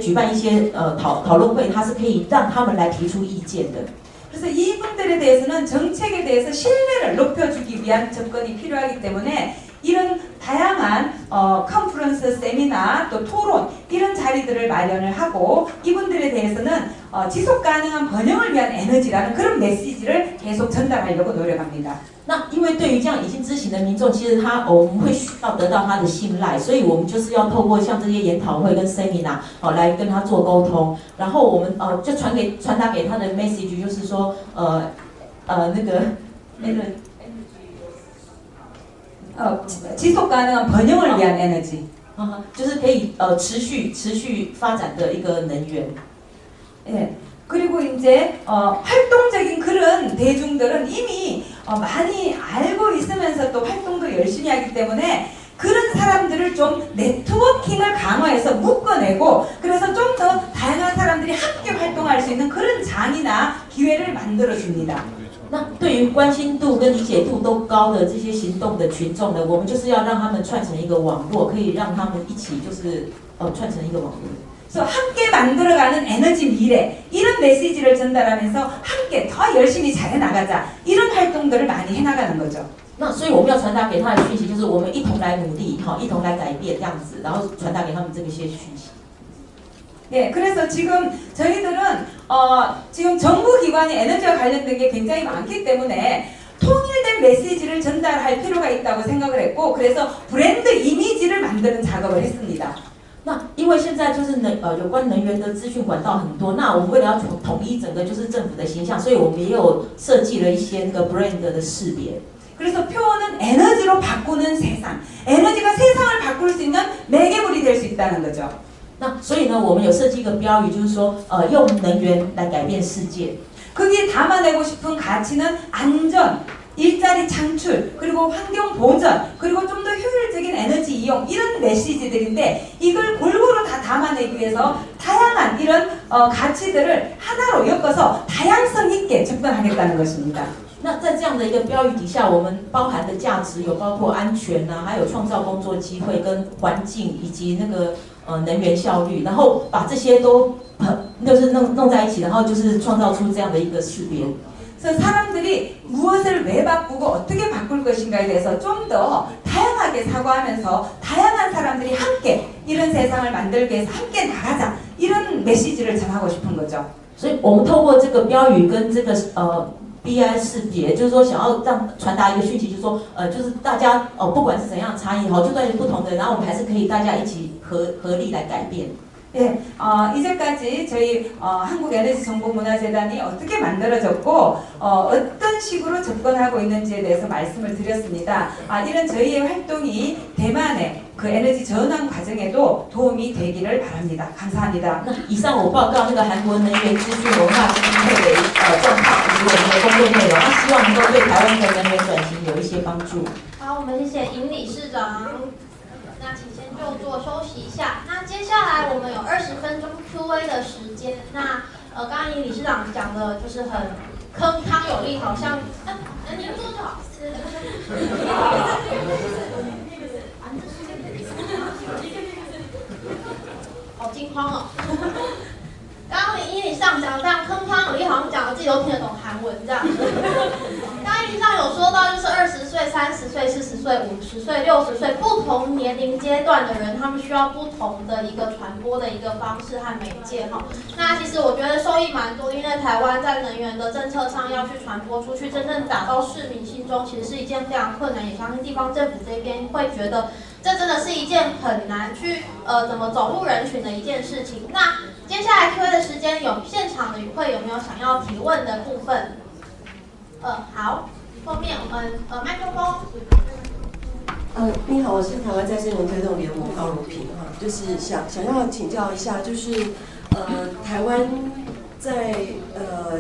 举办一些讨论会，它是可以让他们来提出意见的。 그래서 이분들에 대해서는 정책에 대해서 신뢰를 높여주기 위한 접근이 필요하기 때문에 이런 다양한 컨퍼런스, 세미나, 또 토론 이런 자리들을 마련을 하고 이분들에 대해서는 지속 가능한 번영을 위한 에너지라는 그런 메시지를 계속 전달하려고 노력합니다. 那因为对于这样已经知情的民众，其实我们会需要得到他的信赖，所以我们就是要透过像这些研讨会跟 seminar 来跟他做沟通，然后我们就传达给他的 message 就是说那个 지속 가능한 번영을 위한 에너지. 就是可以持续发展的一个能源。 예. 그리고 이제 활동적인 그런 대중들은 이미 많이 알고 있으면서 또 활동도 열심히 하기 때문에 그런 사람들을 좀 네트워킹을 강화해서 묶어내고 그래서 좀 더 다양한 사람들이 함께 활동할 수 있는 그런 장이나 기회를 만들어 줍니다. 那对于关心度跟理解度都高的这些行动的群众呢，我们就是要让他们串成一个网络，可以让他们一起就是串成一个网络。 그래서 함께 만들어가는 에너지 미래 이런 메시지를 전달하면서 함께 더 열심히 잘해 나가자 이런 활동들을 많이 해나가는 거죠. 那所以我们要传达给他的讯息就是我们一同来努力，一同来改变这样子，然后传达给他们这些讯息。 네, 그래서 지금 저희들은 지금 정부 기관이 에너지와 관련된 게 굉장히 많기 때문에 통일된 메시지를 전달할 필요가 있다고 생각을 했고 그래서 브랜드 이미지를 만드는 작업을 했습니다. 那因为现在就是有关能源的资讯管道很多，那我们为了要统一整个就是政府的形象，所以我们也有设计了一些那个 brand 的识别。 그래서 표어는 에너지로 바꾸는 세상, 에너지가 세상을 바꿀 수 있는 매개물이 될 수 있다는 거죠. 那所以呢，我们有设计一个标语，就是说用能源来改变世界。 거기에 담아내고 싶은 가치는 안전, 일자리 창출, 그리고 환경 보전, 그리고 좀 더 효율적인 에너지 이용 이런 메시지들인데 이걸 골고루 다 담아내기 위해서 다양한 이런 가치들을 하나로 엮어서 다양성 있게 접근하겠다는 것입니다. 那在这样的一个标语底下，我们包含的价值有包括安全啊，还有创造工作机会跟环境以及那个能源效率，然后把这些都就是弄在一起，然后就是创造出这样的一个识别。 그래서 사람들이 무엇을 왜 바꾸고 어떻게 바꿀 것인가에 대해서 좀 더 다양하게 사고하면서 다양한 사람들이 함께 이런 세상을 만들기 위해서 함께 나가자 이런 메시지를 전하고 싶은 거죠. 所以我们透过这个标语跟这个BI 识别，就是说想要传达一个讯息，就是说就是大家不管是怎样的差异就算是不同的，然后我们还是可以大家一起合力来改变。 네, 이제까지 저희 한국에너지정보문화재단이 어떻게 만들어졌고 어떤 식으로 접근하고 있는지에 대해서 말씀을 드렸습니다. 이런 저희의 활동이 대만의 그 에너지 전환 과정에도 도움이 되기를 바랍니다. 감사합니다. 那以上我报告那个韩国能源资讯文化基金会的状况以及我们的工作内容，希望能够对台湾的能源转型有一些帮助。好，我们谢谢尹理事长。 那请先就座休息一下。那接下来我们有20分钟 Q&A 的时间。那刚刚尹理事长讲的就是很铿锵有力，好像您坐就好。好惊慌哦！刚刚尹理事长讲的这样铿锵有力，好像讲的自己都听得懂韩文这样。刚刚尹理事长有说到，就是20岁、30岁、40岁、50岁、60岁不同年龄阶段的人，他们需要不同的一个传播的一个方式和媒介哈。那其实我觉得受益蛮多，因为台湾在能源的政策上要去传播出去，真正打到市民心中，其实是一件非常困难，也相信地方政府这边会觉得这真的是一件很难去怎么走入人群的一件事情。那接下来 Q&A 的时间，现场的与会有没有想要提问的部分？好，后面我们麦克风。你好，我是台湾再生能源推动联盟高如萍哈，就是想要请教一下，就是台湾在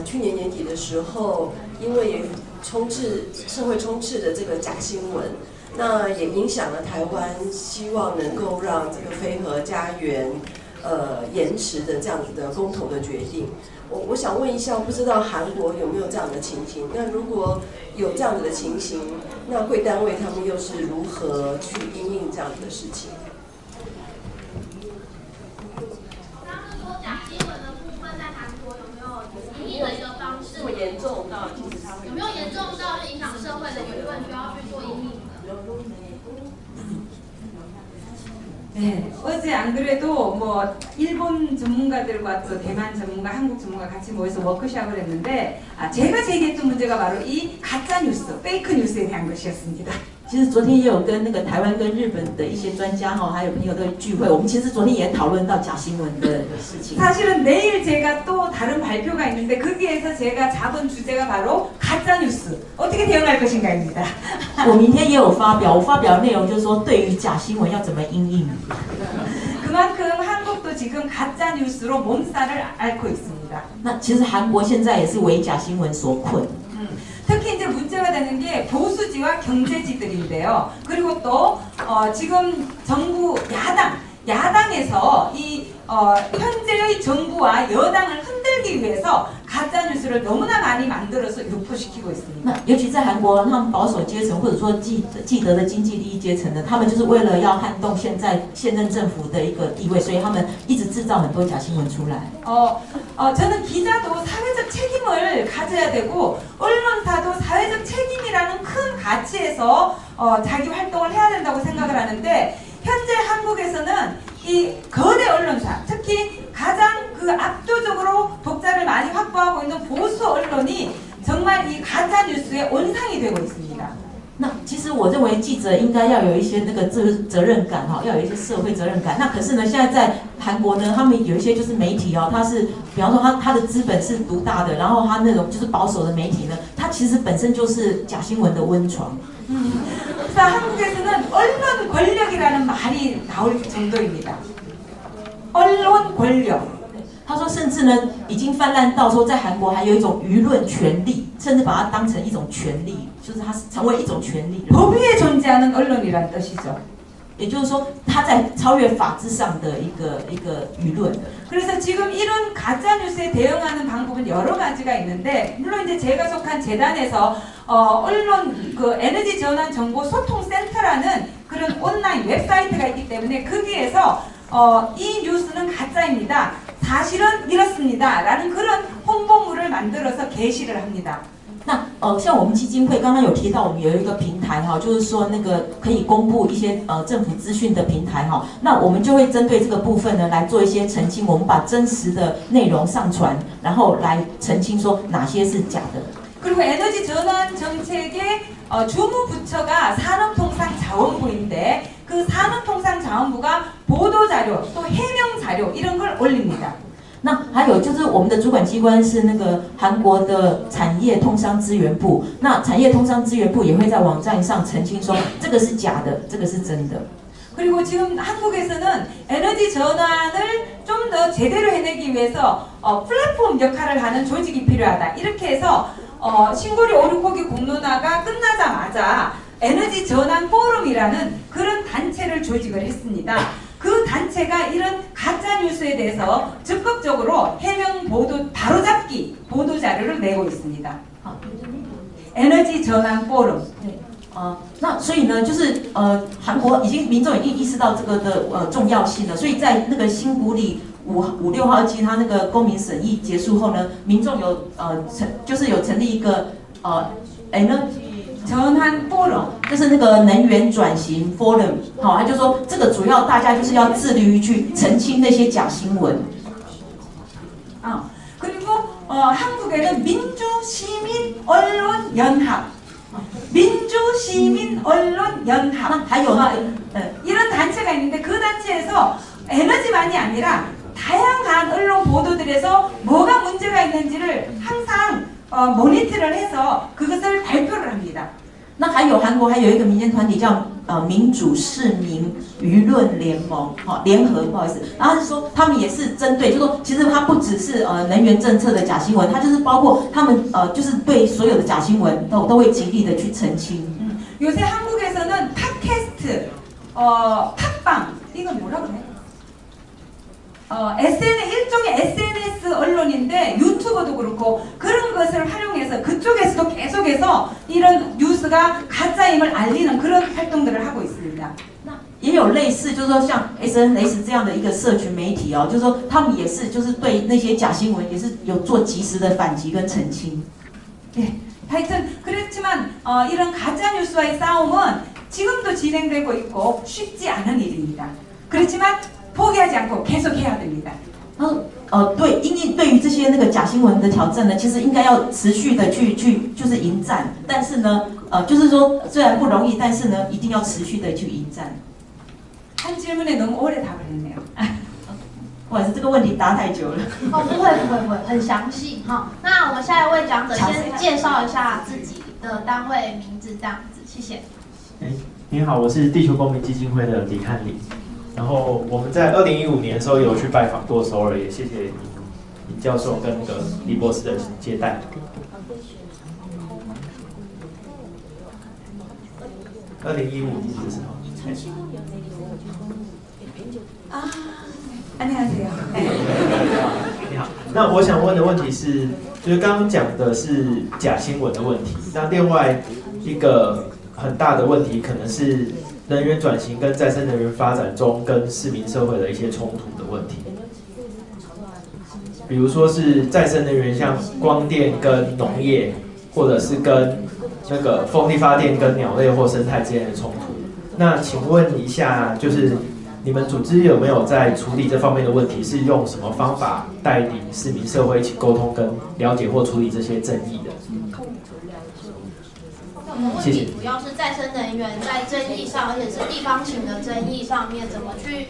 去年年底的时候，因为社会充斥的这个假新闻，那也影响了台湾希望能够让这个非核家园延迟的这样子的公投的决定。我想问一下，不知道韩国有没有这样的情形？那如果有这样子的情形，那贵单位他们又是如何去因应这样子的事情？刚刚说假新闻的部分，在韩国有没有因应的一个方式？这么严重到其实它会有没有严重到影响社会的舆论，需要去做因应的？ 어제 안 그래도 뭐 일본 전문가들과 또 대만 전문가, 한국 전문가 같이 모여서 워크숍을 했는데 제가 제기했던 문제가 바로 이 가짜 뉴스, 페이크 뉴스에 대한 것이었습니다. 其实昨天也有跟那个台湾跟日本的一些专家哈，还有朋友的聚会，我们其实昨天也讨论到假新闻的事情。 사실은 내일 제가 또 다른 발표가 있는데 거기에서 제가 잡은 주제가 바로 가짜 뉴스 어떻게 대응할 것인가입니다. 我明天也有发表，我发表的内容就是说对于假新闻要怎么因应。 그만큼 한국도 지금 가짜 뉴스로 몸살을 앓고 있습니다. 那其实韩国现在也是为假新闻所困。 특히 이제 문제가 되는 게 보수지와 경제지들인데요. 그리고 또 지금 정부 야당에서 이 현재의 정부와 여당을 흔들기 위해서 가짜 뉴스를 너무나 많이 만들어서 유포시키고 있습니다. 那尤其在韩国，他们保守阶层或者说既得的经济利益阶层呢，他们就是为了要撼动现任政府的一个地位，所以他们一直制造很多假新闻出来。 저는 기자도 사회적 책임을 가져야 되고 언론사도 사회적 책임이라는 큰 가치에서 자기 활동을 해야 된다고 생각을 하는데 현재 한국에서는 이 거대 언론사, 특히 가장 그 압도적으로 독자를 많이 확보하고 있는 보수 언론이 정말 이 가짜 뉴스의 온상이 되고 있습니다. 那其实我认为记者应该要有一些那个责任感哈，要有一些社会责任感。那可是呢，现在在韩国呢，他们有一些就是媒体哦，它是比方说它的资本是独大的，然后它那种就是保守的媒体呢，它其实本身就是假新闻的温床。 그래서 한국에서는 언론 권력이라는 말이 나올 정도입니다. 언론 권력. 他说，甚至呢，已经泛滥到说，在韩国还有一种舆论权利，甚至把它当成一种权利，就是它成为一种权利。 법 위에 존재하는 언론이란 뜻이죠. 也就是说，它在超越法治上的一个舆论。 그래서 지금 이런 가짜 뉴스에 대응하는 방법은 여러 가지가 있는데 물론 이제 제가 속한 재단에서 언론 그 에너지 전환 정보 소통 센터라는 그런 온라인 웹사이트가 있기 때문에 거기에서 이 뉴스는 가짜입니다. 사실은 이렇습니다라는 그런 홍보물을 만들어서 게시를 합니다. 那像我们基金会刚刚有提到，我们有一个平台哈，就是说那个可以公布一些政府资讯的平台哈，那我们就会针对这个部分呢来做一些澄清，我们把真实的内容上传，然后来澄清说哪些是假的。 그리고 에너지 전환 정책의 주무 부처가 산업통상자원부인데 그 산업통상자원부가 보도자료 또 해명자료 이런 걸 올립니다. 那还有就是我们的主管机关是那个韩国的产业通商资源部，那产业通商资源部也会在网站上澄清说这个是假的，这个是真的。 그리고 지금 한국에서는 에너지 전환을 좀 더 제대로 해내기 위해서 플랫폼 역할을 하는 조직이 필요하다. 이렇게 해서 신고리 오류코기 공론화가 끝나자마자 에너지 전환 포럼이라는 그런 단체를 조직을 했습니다. 그 단체가 이런 가짜 뉴스에 대해서 적극적으로 해명 보도 바로잡기 보도 자료를 내고 있습니다. 에너지 전환 포럼. 那所以呢，就是韩国民众已经意识到这个的重要性了，所以在那个新古里5、6号机，它那个公民审议结束后呢，民众有就是有成立一个전환 포럼， 就是那个能源转型 forum， 好，他就说这个主要大家就是要致力于去澄清那些假新闻。 그리고 한국에는 민주시민언론연합, 민주시민언론연합 还有那个 이런 단체가 있는데 그 단체에서 에너지만이 아니라 다양한 언론 보도들에서 뭐가 문제가 있는지를 항상 모니터를 해서 그것을 발표를 합니다. 那还有韩国还有一个民间团体叫民主市民舆论联盟，联合不好意思，然后是说他们也是针对，就说其实它不只是能源政策的假新闻，它就是包括他们就是对所有的假新闻都会极力的去澄清。 요새 한국에서는 팟캐스트, 팟빵 이건 뭐라 그래? 일종의 SNS 언론인데 유튜버도 그렇고 그런 것을 활용해서 그쪽에서도 계속해서 이런 뉴스가 가짜임을 알리는 그런 활동들을 하고 있습니다. 也有类似，就是说像 SNS 这样的一个社群媒体哦，就是说他们也是就是对那些假新闻也是有做及时的反击跟澄清。 네, 하여튼 그렇지만 이런 가짜 뉴스와의 싸움은 지금도 진행되고 있고 쉽지 않은 일입니다. 그렇지만 포기하지 않고 계속해야 됩니다. 他说，对，因为对于这些那个假新闻的挑战呢，其实应该要持续的去就是迎战，但是呢，就是说虽然不容易，但是呢，一定要持续的去迎战。 한 질문에 너무 오래 답을 했네요. 不好意思，这个问题答太久了。哦，不会，很详细哈。那我们下一位讲者先介绍一下自己的单位名字，这样子，谢谢。你好，我是地球公民基金会的李汉林。然后我们在2015年的时候有去拜访过首尔，也谢谢李教授跟那个李博士的接待。2015年的时候。 안녕하세요. 你好，那我想问的问题是，就是刚刚讲的是假新闻的问题，那另外一个很大的问题可能是能源转型跟再生能源发展中跟市民社会的一些冲突的问题，比如说是再生能源像光电跟农业，或者是跟那个风力发电跟鸟类或生态之间的冲突。那请问一下，就是你们组织有没有在处理这方面的问题？是用什么方法带领市民社会一起沟通跟了解或处理这些争议的？我们问题主要是再生能源在争议上，而且是地方型的争议上面，怎么去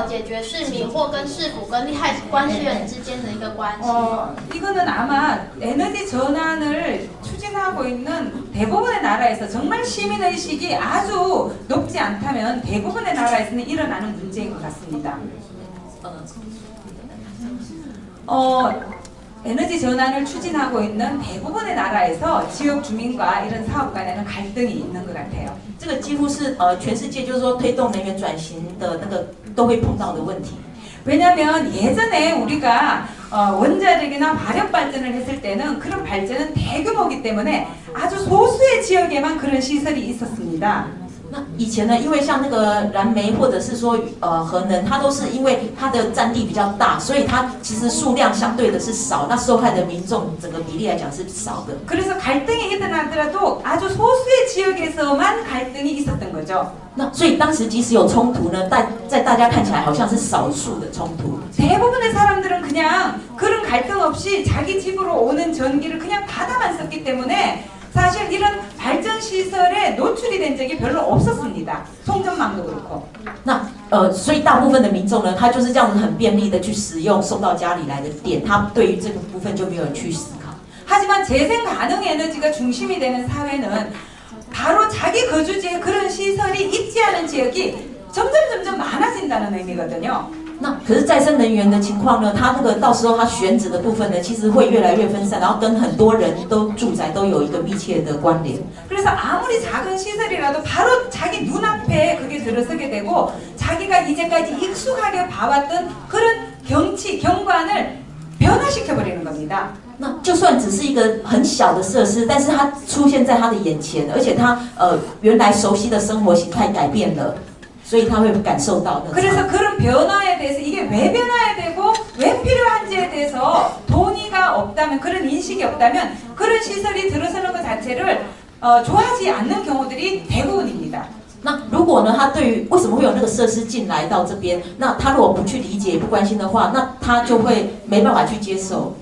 解决市民或跟市府跟利害关系人之间的一个关系？ 이거는 아마 에너지 전환을 추진하고 있는 대부분의 나라에서 정말 시민의식이 아주 높지 않다면 대부분의 나라에서는 일어나는 문제인 것 같습니다. 에너지 전환을 추진하고 있는 대부분의 나라에서 지역 주민과 이런 사업 간에는 갈등이 있는 것 같아요. 这个几乎是全世界就是说推动能源转型的那个都会碰到的问题。 왜냐하면 예전에 우리가 원자력이나 화력 발전을 했을 때는 그런 발전은 대규모이기 때문에 아주 소수의 지역에만 그런 시설이 있었습니다. 那以前呢，因为像那个燃煤或者是说核能，它都是因为它的占地比较大，所以它其实数量相对的是少，那受害的民众整个比例来讲是少的。 그래서 갈등이 일어나더라도 아주 소수의 지역에서만 갈등이 있었던 거죠. 那所以当时即使有冲突呢，在大家看起来好像是少数的冲突。 대부분의 사람들은 그냥 그런 갈등 없이 자기 집으로 오는 전기를 그냥 받아만 썼기 때문에 사실 이런 발전 시설에 노출이 된 적이 별로 없었습니다. 송전망도 그렇고. 那所以大部分的民众呢，他就是这样子很便利的去使用送到家里来的电，他对于这个部分就没有去思考。 하지만 재생 가능 에너지가 중심이 되는 사회는 바로 자기 거주지에 그런 시설이 있지 않은 지역이 점점 많아진다는 의미거든요. 那可是再生能源的情况呢？它那个到时候它选址的部分呢，其实会越来越分散，然后跟很多人都住宅都有一个密切的关联。 그래서 아무리 작은 시설이라도 바로 자기 눈앞에 그게 들어서게 되고 자기가 이제까지 익숙하게 봐왔던 그런 경관을 변화시켜버리는 겁니다. 那就算只是一个很小的设施，但是它出现在他的眼前，而且他原来熟悉的生活形态改变了，所以他会感受到的。 그래서 그런 변화에 대해서 이게 왜 변화해야 되고 왜 필요한지에 대해서 동의가 없다면 그런 인식이 없다면 그런 시설이 들어서는 것 자체를 좋아하지 않는 경우들이 대부분입니다. 那如果呢，他对于为什么会有那个设施进来到这边，那他如果不去理解、不关心的话，那他就会没办法去接受。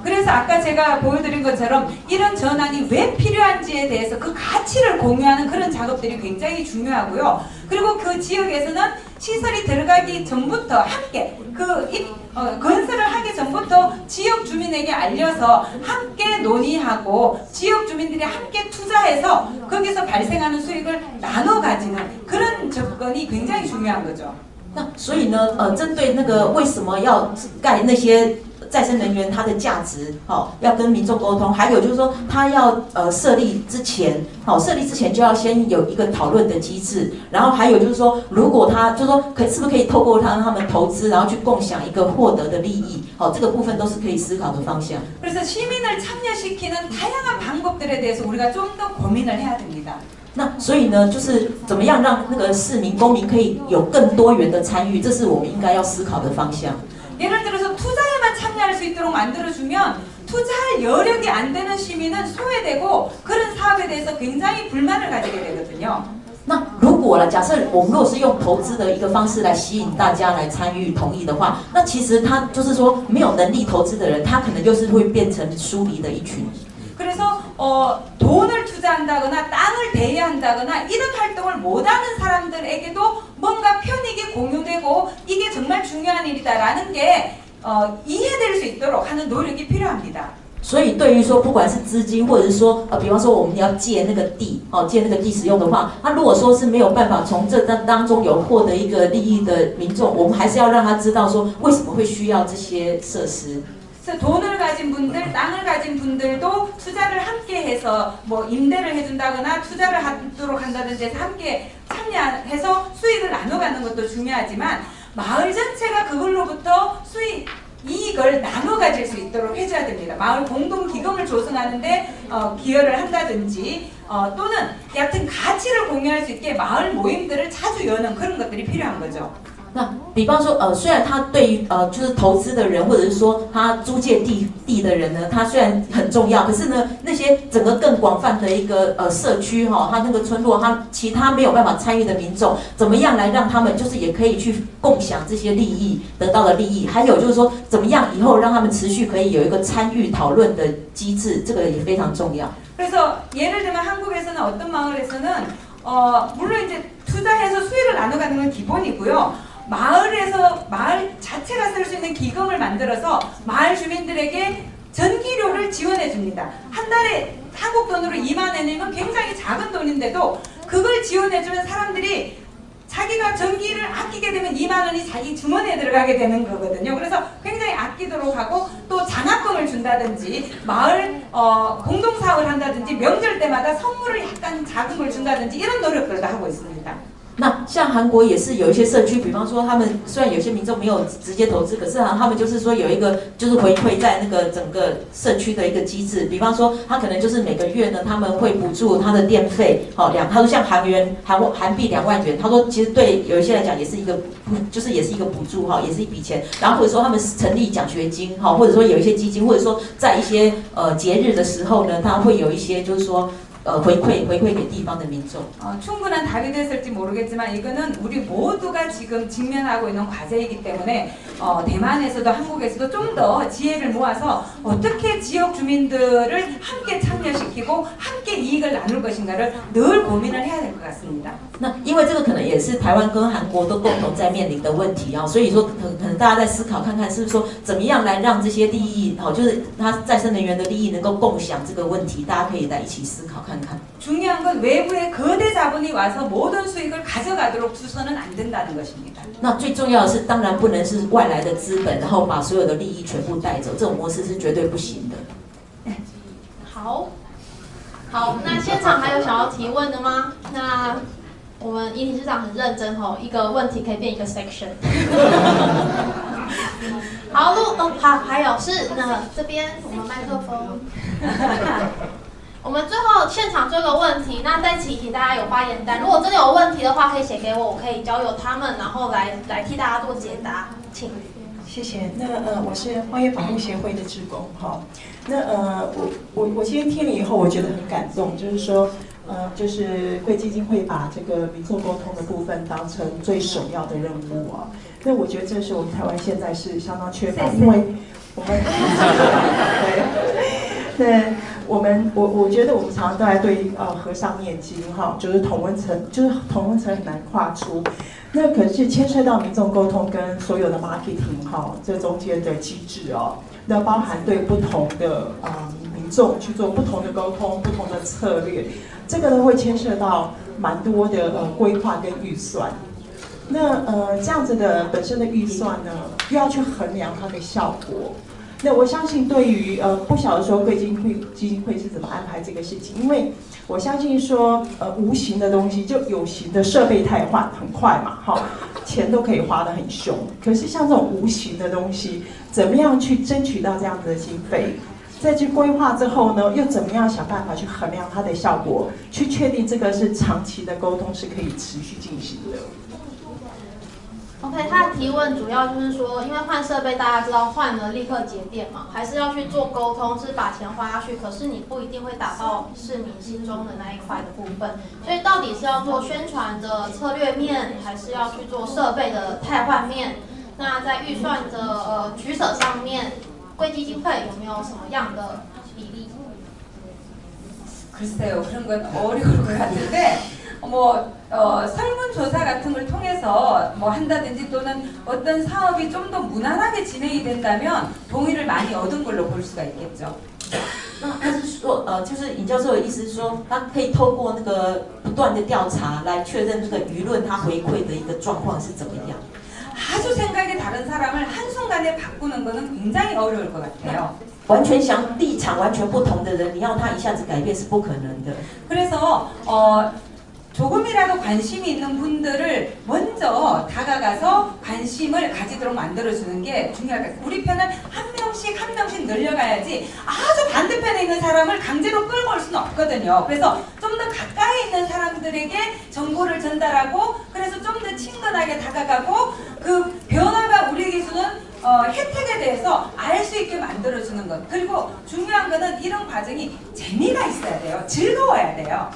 그래서 아까 제가 보여드린 것처럼 이런 전환이 왜 필요한지에 대해서 그 가치를 공유하는 그런 작업들이 굉장히 중요하고요. 그리고 그 지역에서는 시설이 들어가기 전부터 함께 건설을 하기 전부터 지역 주민에게 알려서 함께 논의하고 지역 주민들이 함께 투자해서 거기서 발생하는 수익을 나눠 가지는 그런 접근이 굉장히 중요한 거죠. 那所以呢，针对那个为什么要盖那些再生能源它的价值，要跟民众沟通，还有就是说，它要设立之前，设立之前就要先有一个讨论的机制，然后还有就是说，如果他就是说是不是可以透过他们投资，然后去共享一个获得的利益，这个部分都是可以思考的方向。 그래서 시민을 참여시키는 다양한 방법들에 대해서 우리가 좀 더 고민을 해야 됩니다. 那所以呢，就是怎么样让那个市民、公民可以有更多元的参与，这是我们应该要思考的方向。 예를 들어서 투자에만 참여할 수 있도록 만들어주면 투자할 여력이 안 되는 시민은 소외되고 그런 사업에 대해서 굉장히 불만을 가지게 되거든요. 那如如果假设我们如果是用投资的一个方式来吸引大家来参与同意的话，那其实他就是说没有能力投资的人，他可能就是会变成疏离的一群。 그래서 돈을 투자한다거나 땅을 대여한다거나 이런 활동을 못하는 사람들에게도 뭔가 편익이 공유되고 이게 정말 중요한 일이다라는 게 이해될 수 있도록 하는 노력이 필요합니다. 所以对于说不管是资金或者是说比方说我们要借那个地借那个地使用的话，他如果说是没有办法从这当中有获得一个利益的民众，我们还是要让他知道说为什么会需要这些设施。 그래서 돈을 가진 분들, 땅을 가진 분들도 투자를 함께 해서 뭐 임대를 해준다거나 투자를 하도록 한다든지 해서 함께 참여해서 수익을 나눠가는 것도 중요하지만 마을 전체가 그걸로부터 이익을 나눠 가질 수 있도록 해줘야 됩니다. 마을 공동기금을 조성하는데 기여를 한다든지 또는 얕은 가치를 공유할 수 있게 마을 모임들을 자주 여는 그런 것들이 필요한 거죠. 那比方说虽然他对于就是投资的人，或者是说他租借地的人呢，他虽然很重要，可是呢，那些整个更广泛的一个社区他那个村落，他其他没有办法参与的民众，怎么样来让他们就是也可以去共享这些利益得到的利益，还有就是说怎么样以后让他们持续可以有一个参与讨论的机制，这个也非常重要。 그래서 예를 들면 한국에서는 어떤 마을에서는 물론 이제 투자해서 수익을 나눠가는 건 기본이고요. 마을 자체가 쓸 수 있는 기금을 만들어서 마을 주민들에게 전기료를 지원해 줍니다. 한 달에 한국 돈으로 2만 원이면 굉장히 작은 돈인데도 그걸 지원해 주면 사람들이 자기가 전기를 아끼게 되면 2만 원이 자기 주머니에 들어가게 되는 거거든요. 그래서 굉장히 아끼도록 하고 또 장학금을 준다든지 마을 공동사업을 한다든지 명절 때마다 선물을 약간 자금을 준다든지 이런 노력들도 하고 있습니다. 那像韩国也是有一些社区，比方说他们虽然有些民众没有直接投资，可是他们就是说有一个就是回馈在那个整个社区的一个机制。比方说他可能就是每个月呢，他们会补助他的电费，他说像韩币2万元，他说其实对有一些来讲也是一个就是也是一个补助也是一笔钱。然后或者说他们成立奖学金或者说有一些基金，或者说在一些节日的时候呢，他会有一些就是说。 回馈给地方的民众。 충분한 답이 됐을지 모르겠지만 이거는 우리 모두가 지금 직면하고 있는 과제이기 때문에 대만에서도 한국에서도 좀 더 지혜를 모아서 어떻게 지역 주민들을 함께 참여시키고 함께 이익을 나눌 것인가를 늘 고민을 해야 될 것 같습니다. 那因为这个可能也是台湾跟韩国都共同在面临的问题所以说可能大家在思考看看，是不是说怎么样来让这些利益就是它再生能源的利益能够共享这个问题，大家可以来一起思考看看。 중요한 건 외부의 거대 자본이 와서 모든 수익을 가져가도록 두서는 안 된다는 것입니다. 那最重要的是，当然不能是外来的资本，然后把所有的利益全部带走，这种模式是绝对不行的。好，那现场还有想要提问的吗？那我们尹理事长很认真一个问题可以变一个 section。好，好，还有是这边我们麦克风。我们最后现场做个问题，那再请大家有发言单，如果真的有问题的话，可以写给我，我可以交由他们，然后来替大家做解答，请。谢谢。那我是荒野保护协会的志工那我今天听了以后，我觉得很感动，就是说就是贵基金会把这个民众沟通的部分当成最首要的任务那我觉得这是我们台湾现在是相当缺乏，因为我们对。 我觉得我们常常都在对和尚念经就是同温层很难跨出。那可是牵涉到民众沟通跟所有的 marketing 这中间的机制那包含对不同的民众去做不同的沟通、不同的策略，这个呢会牵涉到蛮多的规划跟预算。那这样子的本身的预算呢，又要去衡量它的效果。 那我相信，对于不晓得说贵基金会是怎么安排这个事情，因为我相信说无形的东西就有形的设备汰换很快嘛，钱都可以花得很凶。可是像这种无形的东西，怎么样去争取到这样子的经费？再去规划之后呢，又怎么样想办法去衡量它的效果，去确定这个是长期的沟通是可以持续进行的。OK， 他的提问主要就是说，因为换设备大家知道换了立刻节电嘛，还是要去做沟通，是把钱花下去，可是你不一定会打到市民心中的那一块的部分。所以到底是要做宣传的策略面，还是要去做设备的汰换面？那在预算的取舍上面，贵基金会有没有什么样的比例？ 글쎄요, 그런 건 어려울 것 같은데, 설문조사 같은 걸 통해서 뭐 한다든지 또는 어떤 사업이 좀 더 무난하게 진행이 된다면 동의를 많이 얻은 걸로 볼 수가 있겠죠. 那他是说，就是尹教授的意思是说，他可以透过那个不断的调查来确认这个舆论他回馈的一个状况是怎么样。 아주 생각이 다른 사람을 한순간에 바꾸는 거는 굉장히 어려울 것 같아요. 完全立场完全不同的人，你要他一下子改变是不可能的。 그래서 조금이라도 관심이 있는 분들을 먼저 다가가서 관심을 가지도록 만들어주는 게 중요할 것 같아요. 우리 편은 한 명씩 늘려가야지 아주 반대편에 있는 사람을 강제로 끌고 올 수는 없거든요. 그래서 좀 더 가까이 있는 사람들에게 정보를 전달하고 그래서 좀 더 친근하게 다가가고 그 변화가 우리에게 주는 혜택에 대해서 알 수 있게 만들어주는 것. 그리고 중요한 거는 이런 과정이 재미가 있어야 돼요. 즐거워야 돼요.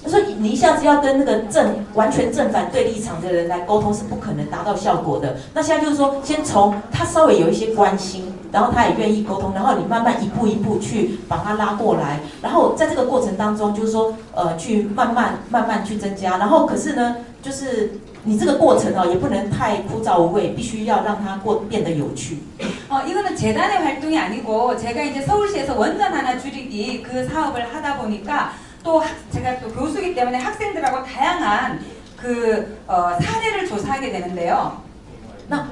他说你一下子要跟那个完全正反对立场的人来沟通是不可能达到效果的。那现在就是说，先从他稍微有一些关心，然后他也愿意沟通，然后你慢慢一步一步去把他拉过来，然后在这个过程当中，就是说去慢慢去增加。然后可是呢，就是你这个过程也不能太枯燥无味，必须要让它变得有趣。 이거는 재단의 활동이 아니고 제가 이제 서울시에서 원전 하나 줄이기 그 사업을 하다 보니까 또 제가 또 교수이기 때문에 학생들하고 다양한 그 사례를 조사하게 되는데요. 那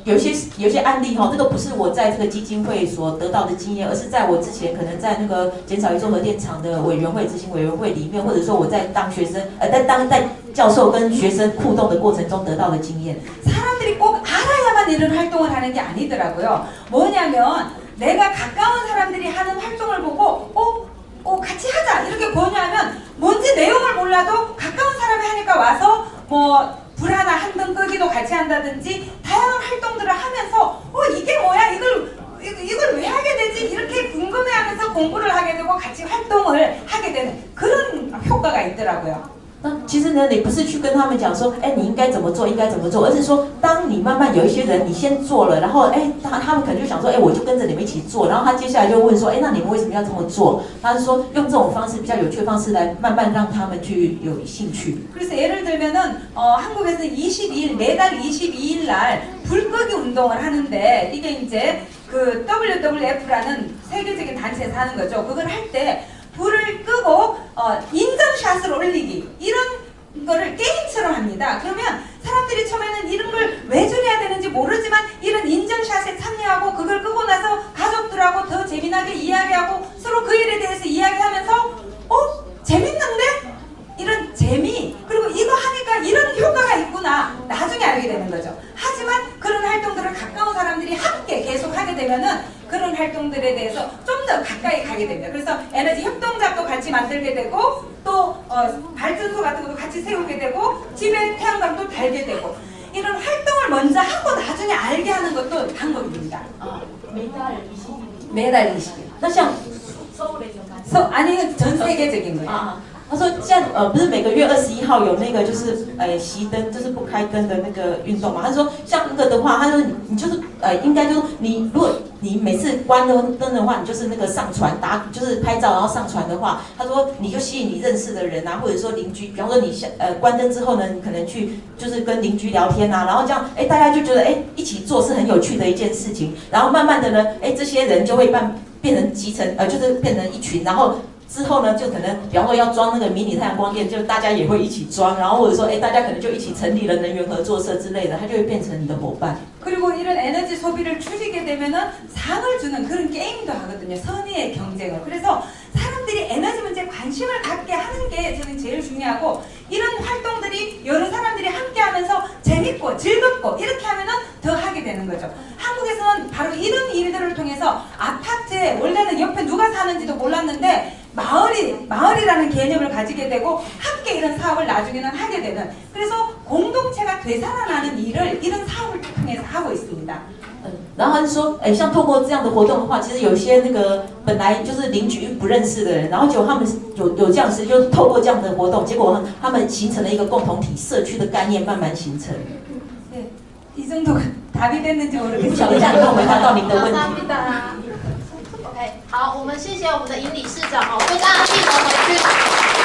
有一些案例这个不是我在这个基金会所得到的经验，而是在我之前可能在那个减少一中核电厂的委员会执行委员会里面，或者说我在当学生在教授跟学生互动的过程中得到的经验。 사람들이 꼭 알아야만 이런 활동을 하는 게 아니더라고요. 뭐냐면 내가 가까운 사람들이 하는 활동을 보고 같이 하자 이렇게 권유하면 뭔지 내용을 몰라도 가까운 사람이 하니까 와서 뭐 불 하나 한 등 끄기도 같이 한다든지 다양한 활동들을 하면서 이게 뭐야 이걸 왜 하게 되지 이렇게 궁금해하면서 공부를 하게 되고 같이 활동을 하게 되는 그런 효과가 있더라고요. 那其实呢，你不是去跟他们讲说，你应该怎么做，而是说，当你慢慢有一些人你先做了，然后他们可能就想说，我就跟着你们一起做，然后他接下来就问说，那你们为什么要这么做？他是说用这种方式比较有趣的方式来慢慢让他们去有兴趣。 그래서 예를 들면은 한국에서는 22일 매달 22일 날 불끄기 운동을 하는데 이게 이제 그 WWF라는 세계적인 단체에서 하는 거죠. 그걸 할 때 불을 끄고 인증샷을 올리기 이런 거를 게임처럼 합니다. 그러면 사람들이 처음에는 이런 걸 왜 줄여야 되는지 모르지만 이런 인증샷에 참여하고 그걸 끄고 나서 가족들하고 더 재미나게 이야기하고 서로 그 일에 대해서 이야기하면서 재밌는데? 이런 재미 그리고 이거 하니까 이런 효과가 있구나 나중에 알게 되는 거죠. 하지만 그런 활동들을 가까운 사람들이 함께 계속 하게 되면은 그런 활동들에 대해서 좀 더 가까이 가게 됩니다. 그래서 에너지 협동작도 같이 만들게 되고 또 발전소 같은 것도 같이 세우게 되고 집에 태양광도 달게 되고 이런 활동을 먼저 하고 나중에 알게 하는 것도 방법입니다. 매달 20일. 那像 아니 전 세계적인 거예요. 他说现在不是每个月21号有那个就是熄灯就是不开灯的那个运动嘛？他说像那个的话，他说你就是应该就是你如果你每次关了灯的话，你就是那个上传就是拍照然后上传的话，他说你就吸引你认识的人啊，或者说邻居，比方说你关灯之后呢，你可能去就是跟邻居聊天啊，然后这样大家就觉得一起做是很有趣的一件事情，然后慢慢的呢这些人就会变成集成就是变成一群，然后。 之后呢，就可能，比方说要装那个迷你太阳光电，就大家也会一起装，然后或者说，大家可能就一起成立了能源合作社之类的，它就会变成你的伙伴。 그리고 이런 에너지 소비를 줄이게 되면은 상을 주는 그런 게임도 하거든요. 선의의 경쟁을. 그래서 사람들이 에너지 문제에 관심을 갖게 하는 게 저는 제일 중요하고 이런 활동들이 여러 사람들이 함께 하면서 재밌고 즐겁고 이렇게 하면은 더 하게 되는 거죠. 한국에서는 바로 이런 일들을 통해서 아파트에 원래는 옆에 누가 사는지도 몰랐는데 마을이라는 개념을 가지게 되고 함께 이런 사업을 나중에는 하게 되는 그래서 공동체가 되살아나는 일을 이런 사업을 통해서 하고 있습니다. 然后他就说，像透过这样的活动的话，其实有些那个本来就是邻居不认识的人，然后结果他们有这样子，就透过这样的活动，结果他们形成了一个共同体，社区的概念慢慢形成。 네, 이 정도가 답이 됐는지 不 모르겠어요. 晓得这样有没有回答到您的问题？ OK， 好，我们谢谢我们的尹理事长哦，就大家记得回去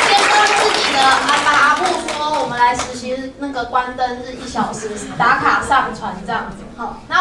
先跟自己的阿布说，我们来实习那个关灯日1小时，打卡上传这样子。好，那。